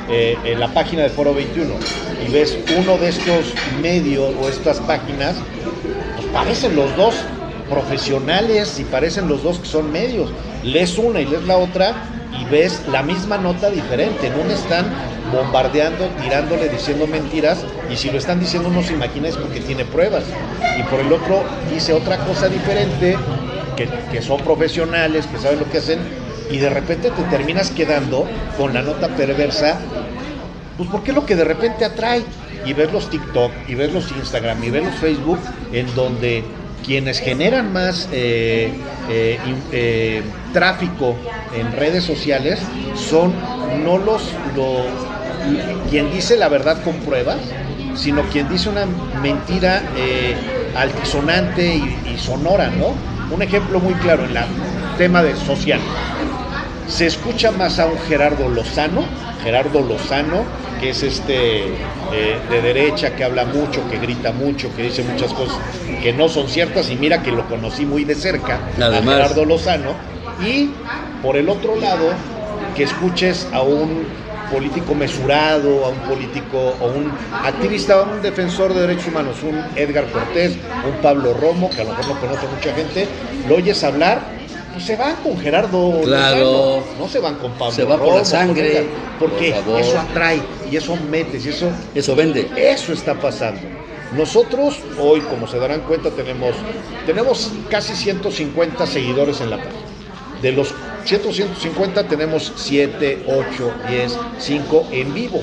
en la página de Foro 21, y ves uno de estos medios o estas páginas, pues parecen los dos profesionales y parecen los dos que son medios. Lees una y lees la otra y ves la misma nota diferente. En una están bombardeando, tirándole, diciendo mentiras, y si lo están diciendo uno se imagina es porque tiene pruebas, y por el otro dice otra cosa diferente, que son profesionales, que saben lo que hacen, y de repente te terminas quedando con la nota perversa, pues porque es lo que de repente atrae. Y ves los TikTok, y ves los Instagram, y ves los Facebook, en donde quienes generan más tráfico en redes sociales son no quien dice la verdad con pruebas, sino quien dice una mentira altisonante y sonora, ¿no? Un ejemplo muy claro en el tema de social. Se escucha más a un Gerardo Lozano, que es de derecha, que habla mucho, que grita mucho, que dice muchas cosas que no son ciertas, y mira que lo conocí muy de cerca, además, a Gerardo Lozano, y por el otro lado, que escuches a un político mesurado, a un político o un activista, un defensor de derechos humanos, un Edgar Cortés, un Pablo Romo, que a lo mejor no conoce mucha gente, lo oyes hablar, pues se van con Gerardo Lozano, no se van con Pablo se va Romo, por la sangre, porque por favor. eso atrae y eso metes y eso vende. Eso está pasando. Nosotros hoy, como se darán cuenta, tenemos casi 150 seguidores en la página. De los 150 tenemos 7, 8, 10, 5 en vivo.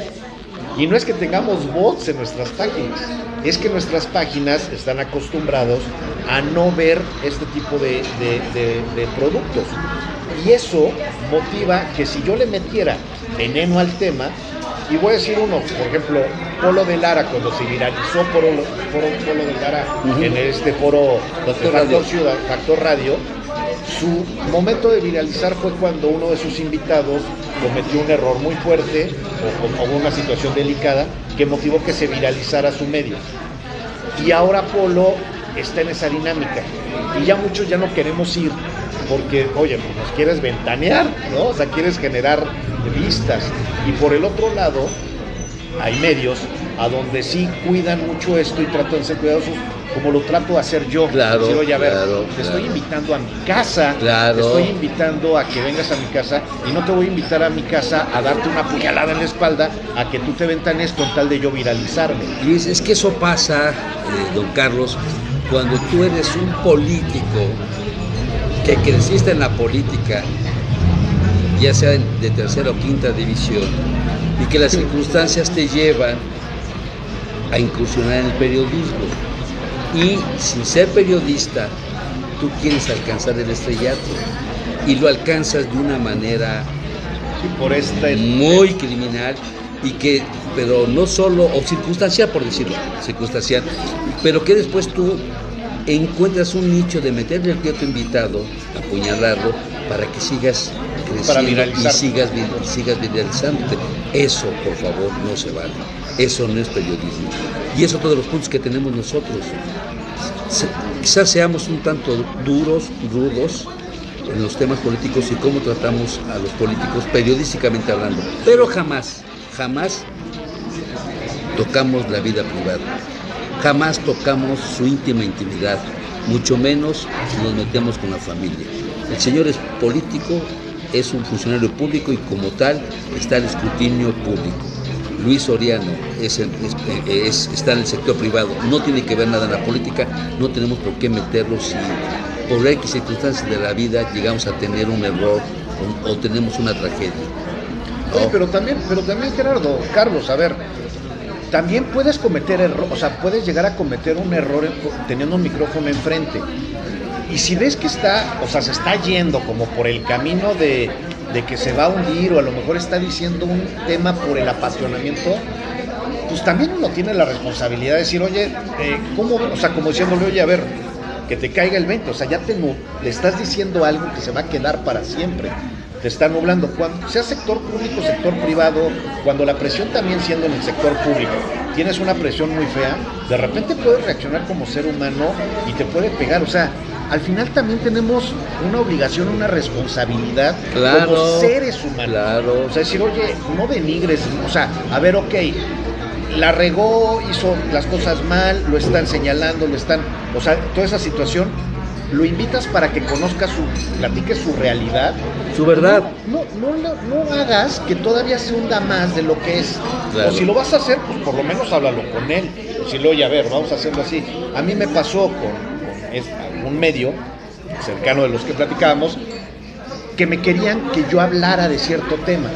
Y no es que tengamos bots en nuestras páginas, es que nuestras páginas están acostumbrados a no ver este tipo de productos. Y eso motiva que si yo le metiera veneno al tema, y voy a decir uno, por ejemplo, Polo de Lara, cuando se viralizó Polo de Lara en este foro Factor Radio, su momento de viralizar fue cuando uno de sus invitados cometió un error muy fuerte o una situación delicada que motivó que se viralizara su medio. Y ahora Polo está en esa dinámica y ya muchos ya no queremos ir porque, oye, pues nos quieres ventanear, ¿no? O sea, quieres generar vistas. Y por el otro lado, hay medios a donde sí cuidan mucho esto y tratan de ser cuidadosos, como lo trato de hacer yo. Claro, decir, oye, a ver, te estoy invitando a mi casa, te estoy invitando a que vengas a mi casa, y no te voy a invitar a mi casa a darte una puñalada en la espalda, a que tú te ventanes con tal de yo viralizarme. Y es que eso pasa, don Carlos, cuando tú eres un político que creciste en la política, ya sea de tercera o quinta división, y que las circunstancias te llevan a incursionar en el periodismo. Y sin ser periodista, tú quieres alcanzar el estrellato y lo alcanzas de una manera muy criminal pero no solo, o circunstancial, por decirlo, circunstancial, pero que después tú encuentras un nicho de meterle el pie a tu invitado, apuñalarlo, para que sigas creciendo y sigas viralizándote. Eso, por favor, no se vale. Eso no es periodismo. Y es otro de los puntos que tenemos nosotros. Quizás seamos un tanto rudos en los temas políticos y cómo tratamos a los políticos periodísticamente hablando, pero jamás tocamos la vida privada, jamás tocamos su íntima intimidad, mucho menos nos metemos con la familia. El señor es político, es un funcionario público y como tal está el escrutinio público. Luis Soriano está en el sector privado, no tiene que ver nada en la política, no tenemos por qué meterlo si por X circunstancias de la vida llegamos a tener un error o tenemos una tragedia. ¿No? Oye, pero también Carlos, a ver, también puedes cometer error, o sea, puedes llegar a cometer un error teniendo un micrófono enfrente. Y si ves que se está yendo como por el camino de que se va a hundir, o a lo mejor está diciendo un tema por el apasionamiento, pues también uno tiene la responsabilidad de decir, oye, ¿cómo? O sea, como diciéndole, oye, a ver, que te caiga el 20, o sea, ya le estás diciendo algo que se va a quedar para siempre, te está nublando, cuando sea sector público, sector privado, cuando la presión también siendo en el sector público, tienes una presión muy fea, de repente puedes reaccionar como ser humano y te puede pegar, o sea, al final también tenemos una obligación, una responsabilidad como seres humanos, claro. O sea, decir, oye, no denigres, o sea, a ver, ok, la regó, hizo las cosas mal, lo están señalando, o sea, toda esa situación, lo invitas para que conozca platique su realidad, su verdad. No hagas que todavía se hunda más de lo que es. Claro. O si lo vas a hacer, pues por lo menos háblalo con él. Si lo oye, a ver, vamos a hacerlo así. A mí me pasó con un medio cercano de los que platicábamos, que me querían que yo hablara de cierto tema.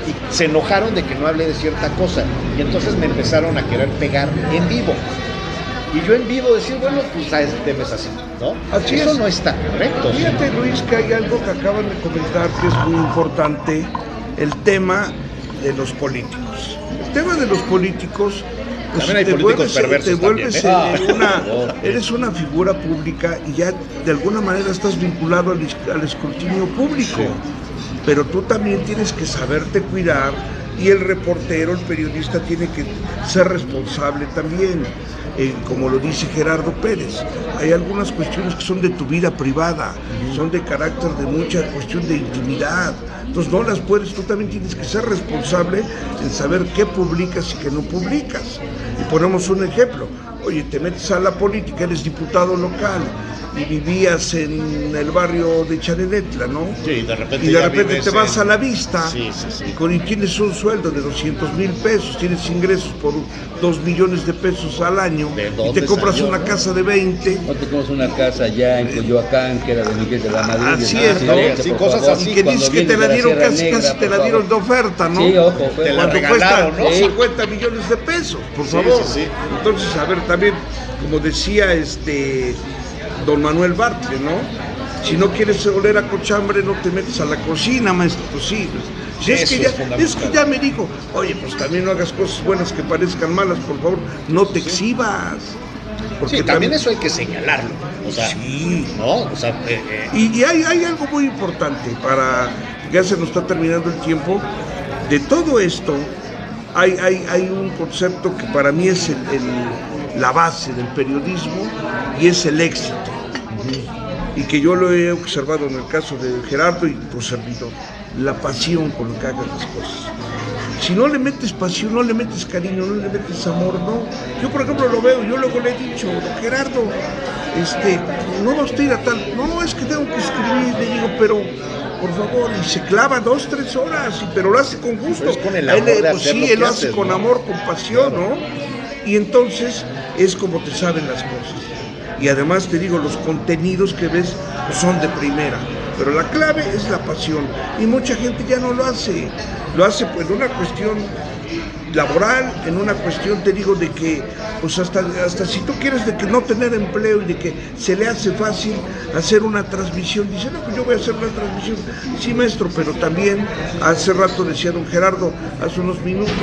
Y se enojaron de que no hablé de cierta cosa. Y entonces me empezaron a querer pegar en vivo. Y yo en vivo decir, bueno, pues a este tema es así, ¿no? Así eso es. No está correcto. Fíjate, Luis, que hay algo que acaban de comentar que es muy importante, el tema de los políticos. El tema de los políticos, pues también hay políticos perversos te vuelves también, eres una figura pública y ya de alguna manera estás vinculado al escrutinio público. Sí. Pero tú también tienes que saberte cuidar y el reportero, el periodista tiene que ser responsable también. Como lo dice Gerardo Pérez, hay algunas cuestiones que son de tu vida privada, son de carácter de mucha cuestión de intimidad, entonces no las puedes, tú también tienes que ser responsable en saber qué publicas y qué no publicas. Y ponemos un ejemplo, oye, te metes a la política, eres diputado local y vivías en el barrio de Chanenetla, ¿no? Sí, y de repente te vas a la vista, sí. Y tienes un sueldo de 200,000 pesos, tienes ingresos por 2 millones de pesos al año y te compras una casa de 20. No te compras una casa allá en Coyoacán, que era de Miguel de la Madrid. Así es, ¿no? Sí, cosas así. Y que dices que te la dieron casi te la dieron de oferta, ¿no? Sí, ojo, oferta. Cuando cuesta, ¿no? 50 millones de pesos, por favor. Sí. Entonces, a ver, también, como decía don Manuel Bartlett, ¿no? Si no quieres oler a cochambre, no te metes a la cocina, maestro. Pues sí. Es que ya me dijo, oye, pues también no hagas cosas buenas que parezcan malas, por favor, no te exhibas. Porque sí, también eso hay que señalarlo. O sea, sí. ¿No? O sea, Y hay algo muy importante ya se nos está terminando el tiempo. De todo esto, hay un concepto que para mí es la base del periodismo y es el éxito. Y que yo lo he observado en el caso de Gerardo y tu servidor, la pasión con lo que hagas las cosas. Si no le metes pasión, no le metes cariño, no le metes amor, no. Yo, por ejemplo, lo veo, yo luego le he dicho, Gerardo, no va usted a ir a tal, no, es que tengo que escribir, le digo, pero por favor, y se clava 2-3 horas, pero lo hace con gusto. Pero es con el amor de hacer lo que él lo hace haces, con amor, con pasión, ¿no? Y entonces es como te saben las cosas. Y además te digo, los contenidos que ves pues son de primera, pero la clave es la pasión, y mucha gente ya no lo hace pues en una cuestión laboral, en una cuestión, te digo, de que pues hasta si tú quieres de que no tener empleo y de que se le hace fácil hacer una transmisión, dice, no, pues yo voy a hacer una transmisión, sí maestro, pero también hace rato decía don Gerardo, hace unos minutos,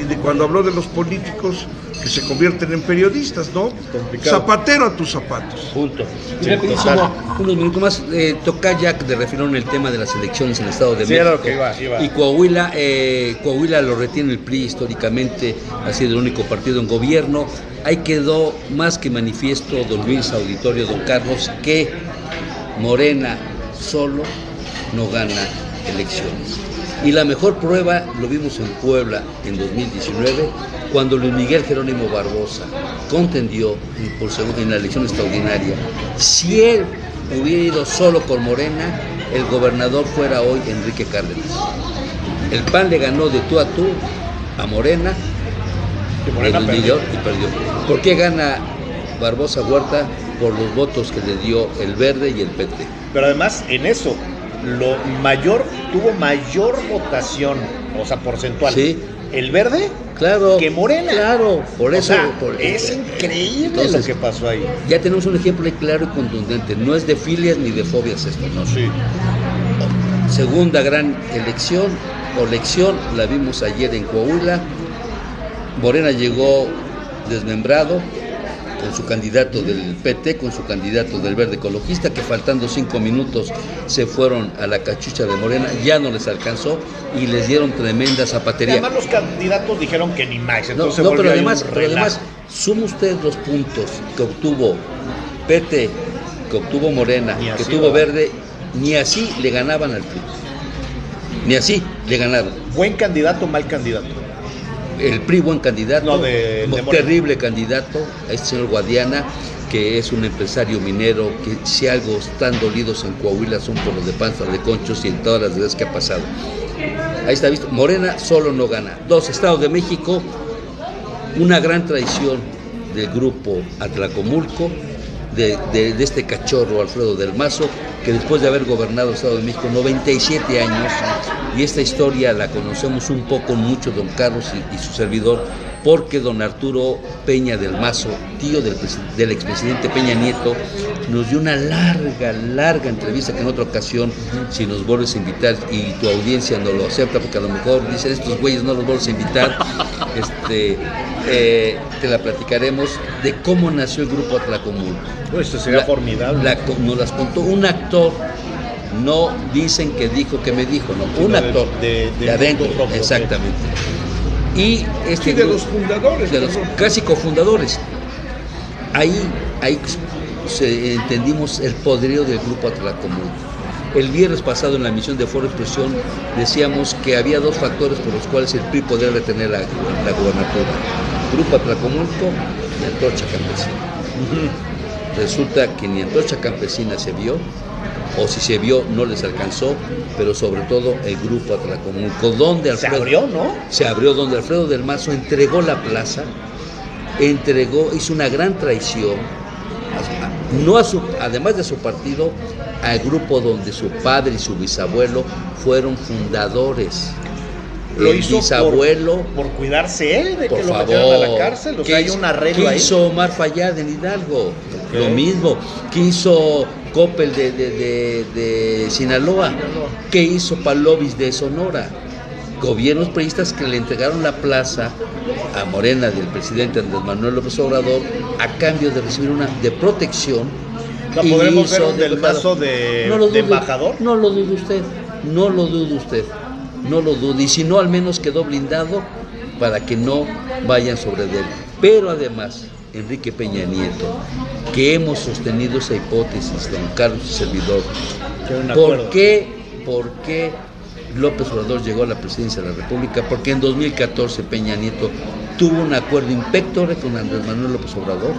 de cuando habló de los políticos que se convierten en periodistas, ¿no? Complicado. Zapatero a tus zapatos. Punto. Sí, rapidísimo, unos minutos más, tocar ya de refirón el tema de las elecciones en el Estado de México. Claro que iba. Y Coahuila lo retiene el PRI, históricamente ha sido el único partido en gobierno. Ahí quedó más que manifiesto, don Luis, auditorio, don Carlos, que Morena solo no gana elecciones. Y la mejor prueba lo vimos en Puebla en 2019, cuando Luis Miguel Jerónimo Barbosa contendió en la elección extraordinaria. Si él hubiera ido solo con Morena, el gobernador fuera hoy Enrique Cárdenas. El PAN le ganó de tú a tú a Morena, perdió. ¿Por qué gana Barbosa Huerta? Por los votos que le dio el Verde y el PT. Pero además, en eso, tuvo mayor votación, o sea, porcentual. Sí. El Verde, claro, que Morena. Claro, por eso. Es increíble. Entonces, lo que pasó ahí. Ya tenemos un ejemplo claro y contundente. No es de filias ni de fobias esto, ¿no? Sí. Segunda gran elección, la vimos ayer en Coahuila. Morena llegó desmembrado, con su candidato del PT, con su candidato del Verde Ecologista, que faltando 5 minutos se fueron a la cachucha de Morena, ya no les alcanzó y les dieron tremenda zapatería. Además los candidatos dijeron que ni más, entonces pero además, suma usted los puntos que obtuvo PT, que obtuvo Morena, que tuvo Verde, ni así le ganaban al PRI. Ni así le ganaron. ¿Buen candidato o mal candidato? El PRI buen candidato, no, de terrible candidato, este señor Guadiana, que es un empresario minero, que si algo están dolidos en Coahuila son por los de Panza de Conchos y en todas las veces que ha pasado. Ahí está visto, Morena solo no gana. 2 estados de México, una gran traición del grupo Atlacomulco, de este cachorro Alfredo del Mazo, que después de haber gobernado el Estado de México 97 años, y esta historia la conocemos un poco mucho don Carlos y su servidor, porque don Arturo Peña del Mazo, tío del expresidente Peña Nieto, nos dio una larga entrevista que en otra ocasión, si nos vuelves a invitar y tu audiencia no lo acepta, porque a lo mejor dicen estos güeyes no los vuelves a invitar, te la platicaremos de cómo nació el grupo Atlacomulco. Esto sería formidable. Nos las contó un actor, no dicen que dijo que me dijo, no, un actor de adentro, exactamente. Y de los fundadores, de los casi cofundadores. Ahí entendimos el poderío del grupo Atlacomulco. El viernes pasado en la emisión de Foro Expresión decíamos que había 2 factores por los cuales el PRI podría retener la gubernatura: Grupo Atlacomulco y Antorcha Campesina. Resulta que ni Antorcha Campesina se vio, o si se vio no les alcanzó, pero sobre todo el grupo Atlacomulco, donde Alfredo, se abrió, ¿no? Se abrió, donde Alfredo del Mazo entregó la plaza, hizo una gran traición, además de su partido, al grupo donde su padre y su bisabuelo fueron fundadores. Lo hizo bisabuelo por cuidarse él de que lo metieran a la cárcel, o sea, hay un arreglo ahí. ¿Qué hizo Omar Fayad en Hidalgo? Lo mismo. ¿Qué hizo Coppel de Sinaloa? ¿Qué hizo Palovis de Sonora? Gobiernos priistas que le entregaron la plaza a Morena del presidente Andrés Manuel López Obrador a cambio de recibir una de protección. ¿Podremos ver un del Mazo de embajador? No lo dude usted, no lo dude, y si no, al menos quedó blindado para que no vayan sobre él. Pero además, Enrique Peña Nieto, que hemos sostenido esa hipótesis, don Carlos y servidor, ¿por qué López Obrador llegó a la presidencia de la República? Porque en 2014 Peña Nieto tuvo un acuerdo impectore con Andrés Manuel López Obrador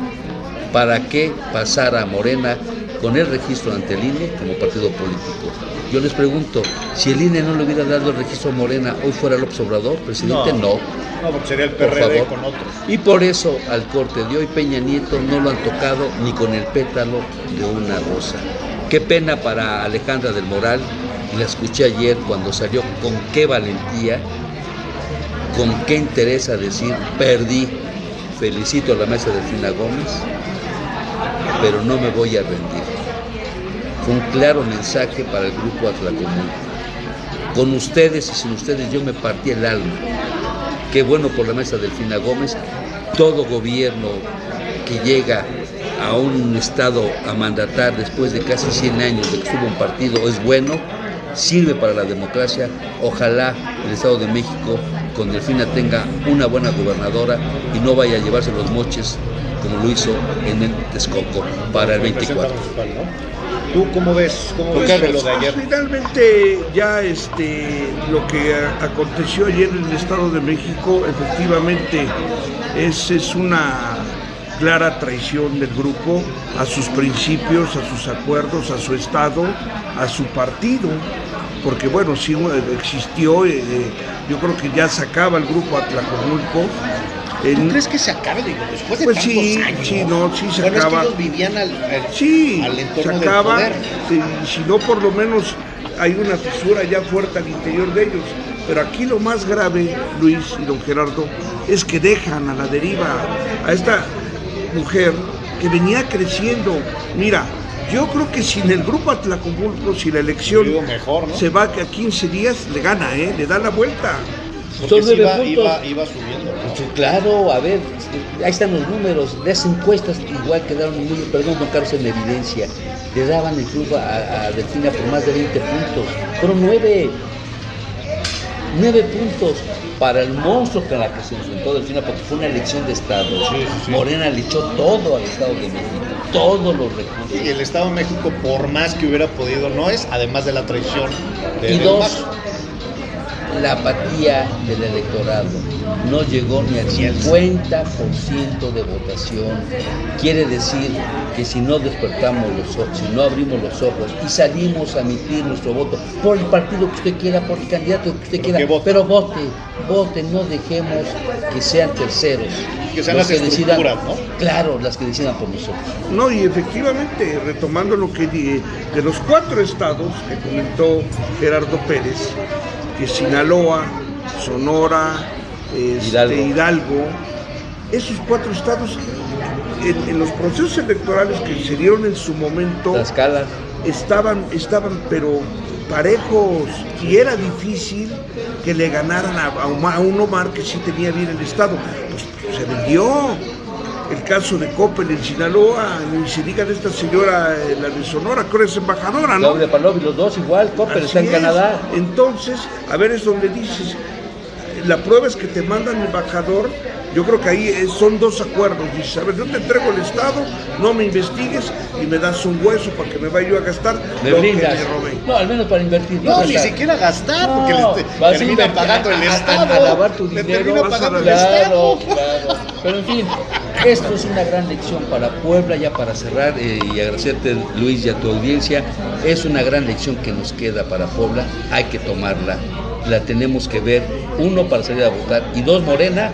para que pasara a Morena con el registro ante el INE como partido político. Yo les pregunto, si el INE no le hubiera dado el registro a Morena, ¿hoy fuera López Obrador presidente? No, porque sería el PRD con otros. Y por eso, al corte de hoy, Peña Nieto no lo han tocado ni con el pétalo de una rosa. Qué pena para Alejandra del Moral, la escuché ayer cuando salió con qué valentía, con qué interés a decir, perdí, felicito a la maestra Delfina Gómez, pero no me voy a rendir. Fue un claro mensaje para el grupo Atlacomulco. Con ustedes y sin ustedes yo me partí el alma. Qué bueno por la maestra Delfina Gómez. Todo gobierno que llega a un estado a mandatar después de casi 100 años de que estuvo un partido es bueno, sirve para la democracia. Ojalá el Estado de México con Delfina tenga una buena gobernadora y no vaya a llevarse los moches como lo hizo en el Texcoco para el 24. ¿Tú cómo ves lo de ayer? Finalmente ya lo que aconteció ayer en el Estado de México efectivamente es una clara traición del grupo a sus principios, a sus acuerdos, a su Estado, a su partido, porque bueno, sí existió, yo creo que ya se acaba el grupo Atlacomulco. ¿Tú crees que se acabe? Después de tantos años. Sí, se acaba. Es que ellos vivían al entorno se acaba, del poder. Si no, por lo menos hay una fisura ya fuerte al interior de ellos. Pero aquí lo más grave, Luis y don Gerardo, es que dejan a la deriva a esta mujer que venía creciendo. Mira, yo creo que sin el grupo Atlacomulco, si la elección mejor, ¿no? se va que a 15 días, le gana, le da la vuelta. Porque Son 9 puntos. Iba subiendo. Pues, claro, a ver, ahí están los números. Las encuestas igual quedaron muy, perdón, don Carlos, en evidencia. Le daban el club a Delfina por más de 20 puntos. Fueron 9 puntos para el monstruo con la que se enfrentó Delfina, porque fue una elección de Estado. Sí. Morena le echó todo al Estado de México, todos los recursos. Y el Estado de México, por más que hubiera podido, no es, además de la traición de Y del dos, Mazo. la apatía del electorado no llegó ni al 50% de votación. Quiere decir que si no despertamos los ojos, si no abrimos los ojos y salimos a emitir nuestro voto por el partido que usted quiera, por el candidato que usted quiera, pero vote, no dejemos que sean terceros. Que sean las estructuras, ¿no? Claro, las que decidan por nosotros. No, y efectivamente, retomando lo que de los 4 estados que comentó Gerardo Pérez, que Sinaloa, Sonora, Hidalgo, esos 4 estados, en los procesos electorales que se dieron en su momento, Tlaxcala, estaban pero parejos, y era difícil que le ganaran a un Omar que sí tenía bien el estado. Pues se vendió. El caso de Coppel en Sinaloa, ni se diga de esta señora, la de Sonora, que ahora es embajadora, ¿no? de Palovi, los dos igual, Coppel está en Canadá. Entonces, a ver, es donde dices, la prueba es que te mandan embajador. Yo creo que ahí son 2 acuerdos. Dices, a ver, yo te entrego el Estado, no me investigues y me das un hueso para que me vaya yo a gastar me brindas. Que me robé. No, al menos para invertir. No, ni siquiera gastar, porque termina pagando el Estado. A lavar tu dinero. Termina pagando el Estado. Claro. Pero en fin, esto es una gran lección para Puebla, ya para cerrar, y agradecerte, Luis, y a tu audiencia. Es una gran lección que nos queda para Puebla, hay que tomarla, la tenemos que ver, 1, para salir a votar, y 2, Morena,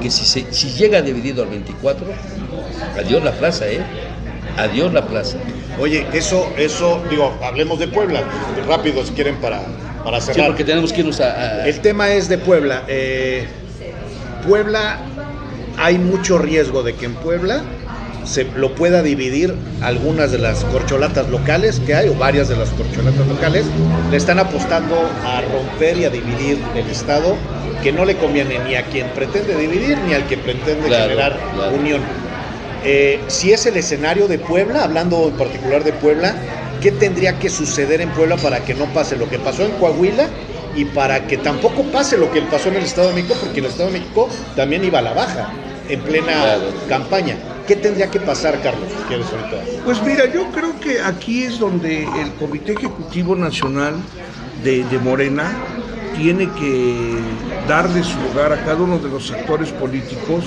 que si llega dividido al 24, adiós la plaza, adiós la plaza. Oye, eso, digo, hablemos de Puebla, rápido si quieren para cerrar. Sí, porque tenemos que irnos a... El tema es de Puebla. Puebla, hay mucho riesgo de que en Puebla se lo pueda dividir algunas de las corcholatas locales que hay, o varias de las corcholatas locales, le están apostando a romper y a dividir el Estado, que no le conviene ni a quien pretende dividir ni al que pretende generar unión. Si es el escenario de Puebla, hablando en particular de Puebla, ¿qué tendría que suceder en Puebla para que no pase lo que pasó en Coahuila y para que tampoco pase lo que pasó en el Estado de México? Porque el Estado de México también iba a la baja en plena campaña. ¿Qué tendría que pasar, Carlos, si quieres ahorita? Pues mira, yo creo que aquí es donde el Comité Ejecutivo Nacional de Morena tiene que darle su lugar a cada uno de los actores políticos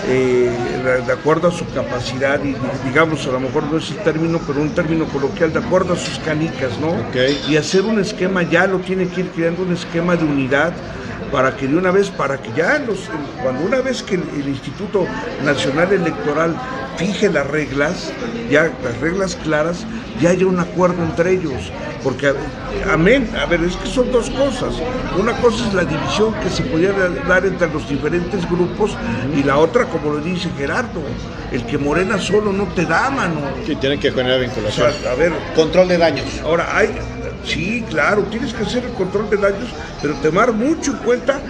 de acuerdo a su capacidad y, digamos, a lo mejor no es el término, pero un término coloquial, de acuerdo a sus canicas, ¿no? Okay. Y hacer un esquema, ya lo tiene que ir creando un esquema de unidad para que de una vez, cuando una vez que el Instituto Nacional Electoral fije las reglas, ya las reglas claras, ya haya un acuerdo entre ellos, porque es que son 2 cosas. Una cosa es la división que se podía dar entre los diferentes grupos, y la otra, como lo dice Gerardo, el que Morena solo no te da, mano. Sí, tienen que generar vinculación. O sea, a ver, control de daños. Ahora sí, claro, tienes que hacer el control de daños, pero tomar mucho en cuenta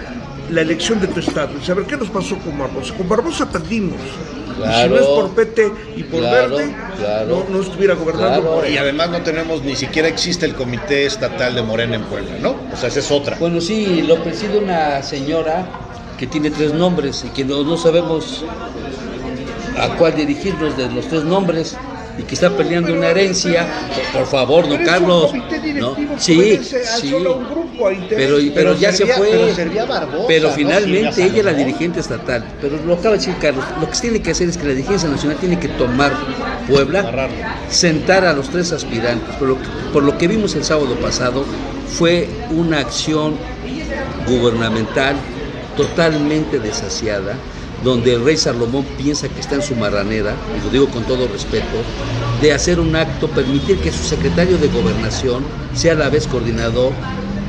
la elección de tu estado. Y saber qué nos pasó con Barbosa. Con Barbosa perdimos. Claro, y si no es por PT y por Verde, no estuviera gobernando por él. Y además no tenemos, ni siquiera existe el Comité Estatal de Morena en Puebla, ¿no? O sea, esa es otra. Bueno, sí, lo preside una señora que tiene 3 nombres y que no sabemos a cuál dirigirnos de los 3 nombres, y que está peleando una herencia. Por favor, don Carlos. ¿No? Sí, pero ya se fue. Pero finalmente ella es la dirigente estatal. Pero lo acaba de decir Carlos, lo que se tiene que hacer es que la dirigencia nacional tiene que tomar Puebla, sentar a los 3 aspirantes. Por lo que vimos el sábado pasado, fue una acción gubernamental totalmente desasiada, donde el rey Salomón piensa que está en su marranera, y lo digo con todo respeto, de hacer un acto, permitir que su secretario de Gobernación sea a la vez coordinador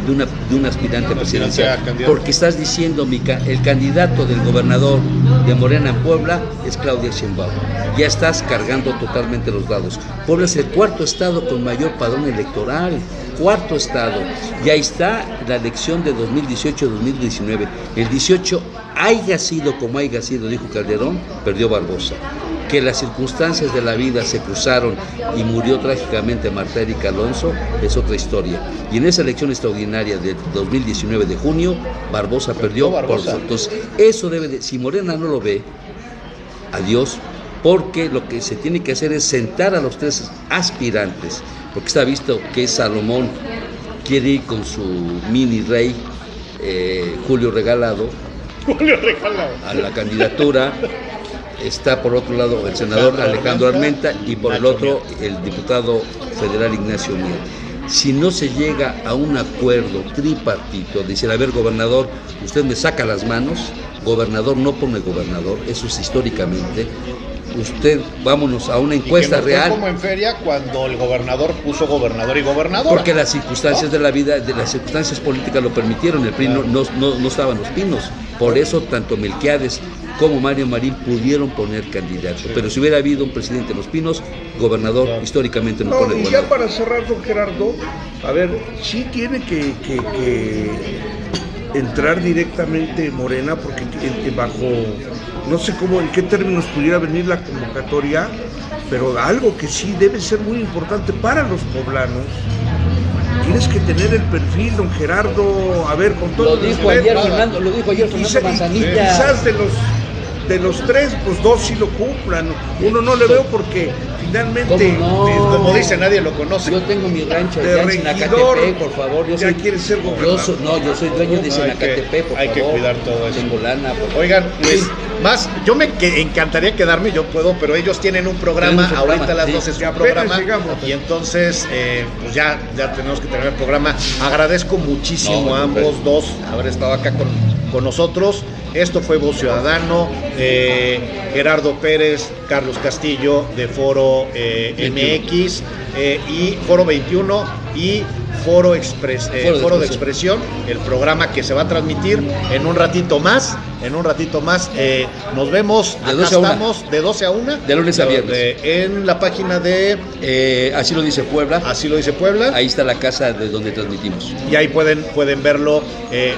de un aspirante presidencial. Porque estás diciendo, el candidato del gobernador de Morena en Puebla es Claudia Sheinbaum. Ya estás cargando totalmente los dados. Puebla es el 4º estado con mayor padrón electoral. 4º estado. Y ahí está la elección de 2018-2019. El 18, haya sido como haya sido, dijo Calderón, perdió Barbosa. Que las circunstancias de la vida se cruzaron y murió trágicamente Marta Erika Alonso es otra historia. Y en esa elección extraordinaria de 2019 de junio, Barbosa perdió. Entonces, eso debe de, si Morena no lo ve, adiós, porque lo que se tiene que hacer es sentar a los 3 aspirantes, porque está visto que Salomón quiere ir con su mini rey, Julio Regalado, a la candidatura. Está por otro lado el senador Alejandro Armenta y por el otro el diputado federal Ignacio Mier. Si no se llega a un acuerdo tripartito, decir, a ver, gobernador, usted me saca las manos, gobernador no pone gobernador, eso es históricamente. Usted, vámonos a una encuesta real. Como en feria cuando el gobernador puso gobernador y gobernador. Porque las circunstancias de la vida, de las circunstancias políticas lo permitieron. El PRI no estaban los pinos. Por eso tanto Melquiades como Mario Marín pudieron poner candidato. Sí. Pero si hubiera habido un presidente en Los Pinos, gobernador históricamente no pone gobernador. Y ya para cerrar, don Gerardo, a ver, sí tiene que entrar directamente Morena, porque bajo, no sé cómo, en qué términos pudiera venir la convocatoria, pero algo que sí debe ser muy importante para los poblanos. Tienes que tener el perfil, don Gerardo, a ver, con todo lo dijo ayer Fernando Manzanilla. Quizás de los 3, pues 2 sí lo cumplan. Uno no le veo porque finalmente, como dice, nadie lo conoce. Yo tengo mi rancho allá en Sinacatepec, por favor. Ya quieres ser gobernador. Yo soy dueño de Sinacatepec, por favor. Hay que cuidar todo eso. Tengo lana, por favor. Oigan, pues, más, yo me encantaría quedarme, yo puedo, pero ellos tienen un programa, ahorita a las 12 es un programa, y entonces, pues ya tenemos que terminar el programa. Agradezco muchísimo a ambos dos haber estado acá con nosotros. Esto fue Voz Ciudadano, Gerardo Pérez, Carlos Castillo de Foro MX y Foro 21 y Foro de Expresión, el programa que se va a transmitir en un ratito más. Nos vemos, acá estamos de 12 a 1. De lunes a viernes. En la página de... Así lo dice Puebla. Así lo dice Puebla. Ahí está la casa de donde transmitimos. Y ahí pueden verlo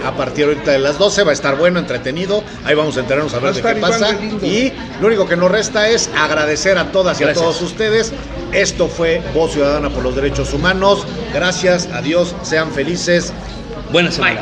a partir ahorita de las 12. Va a estar bueno, entretenido. Ahí vamos a enterarnos a ver de qué pasa. Y lo único que nos resta es agradecer a todas y a todos ustedes. Esto fue Voz Ciudadana por los Derechos Humanos. Gracias, adiós, sean felices. Buena semana.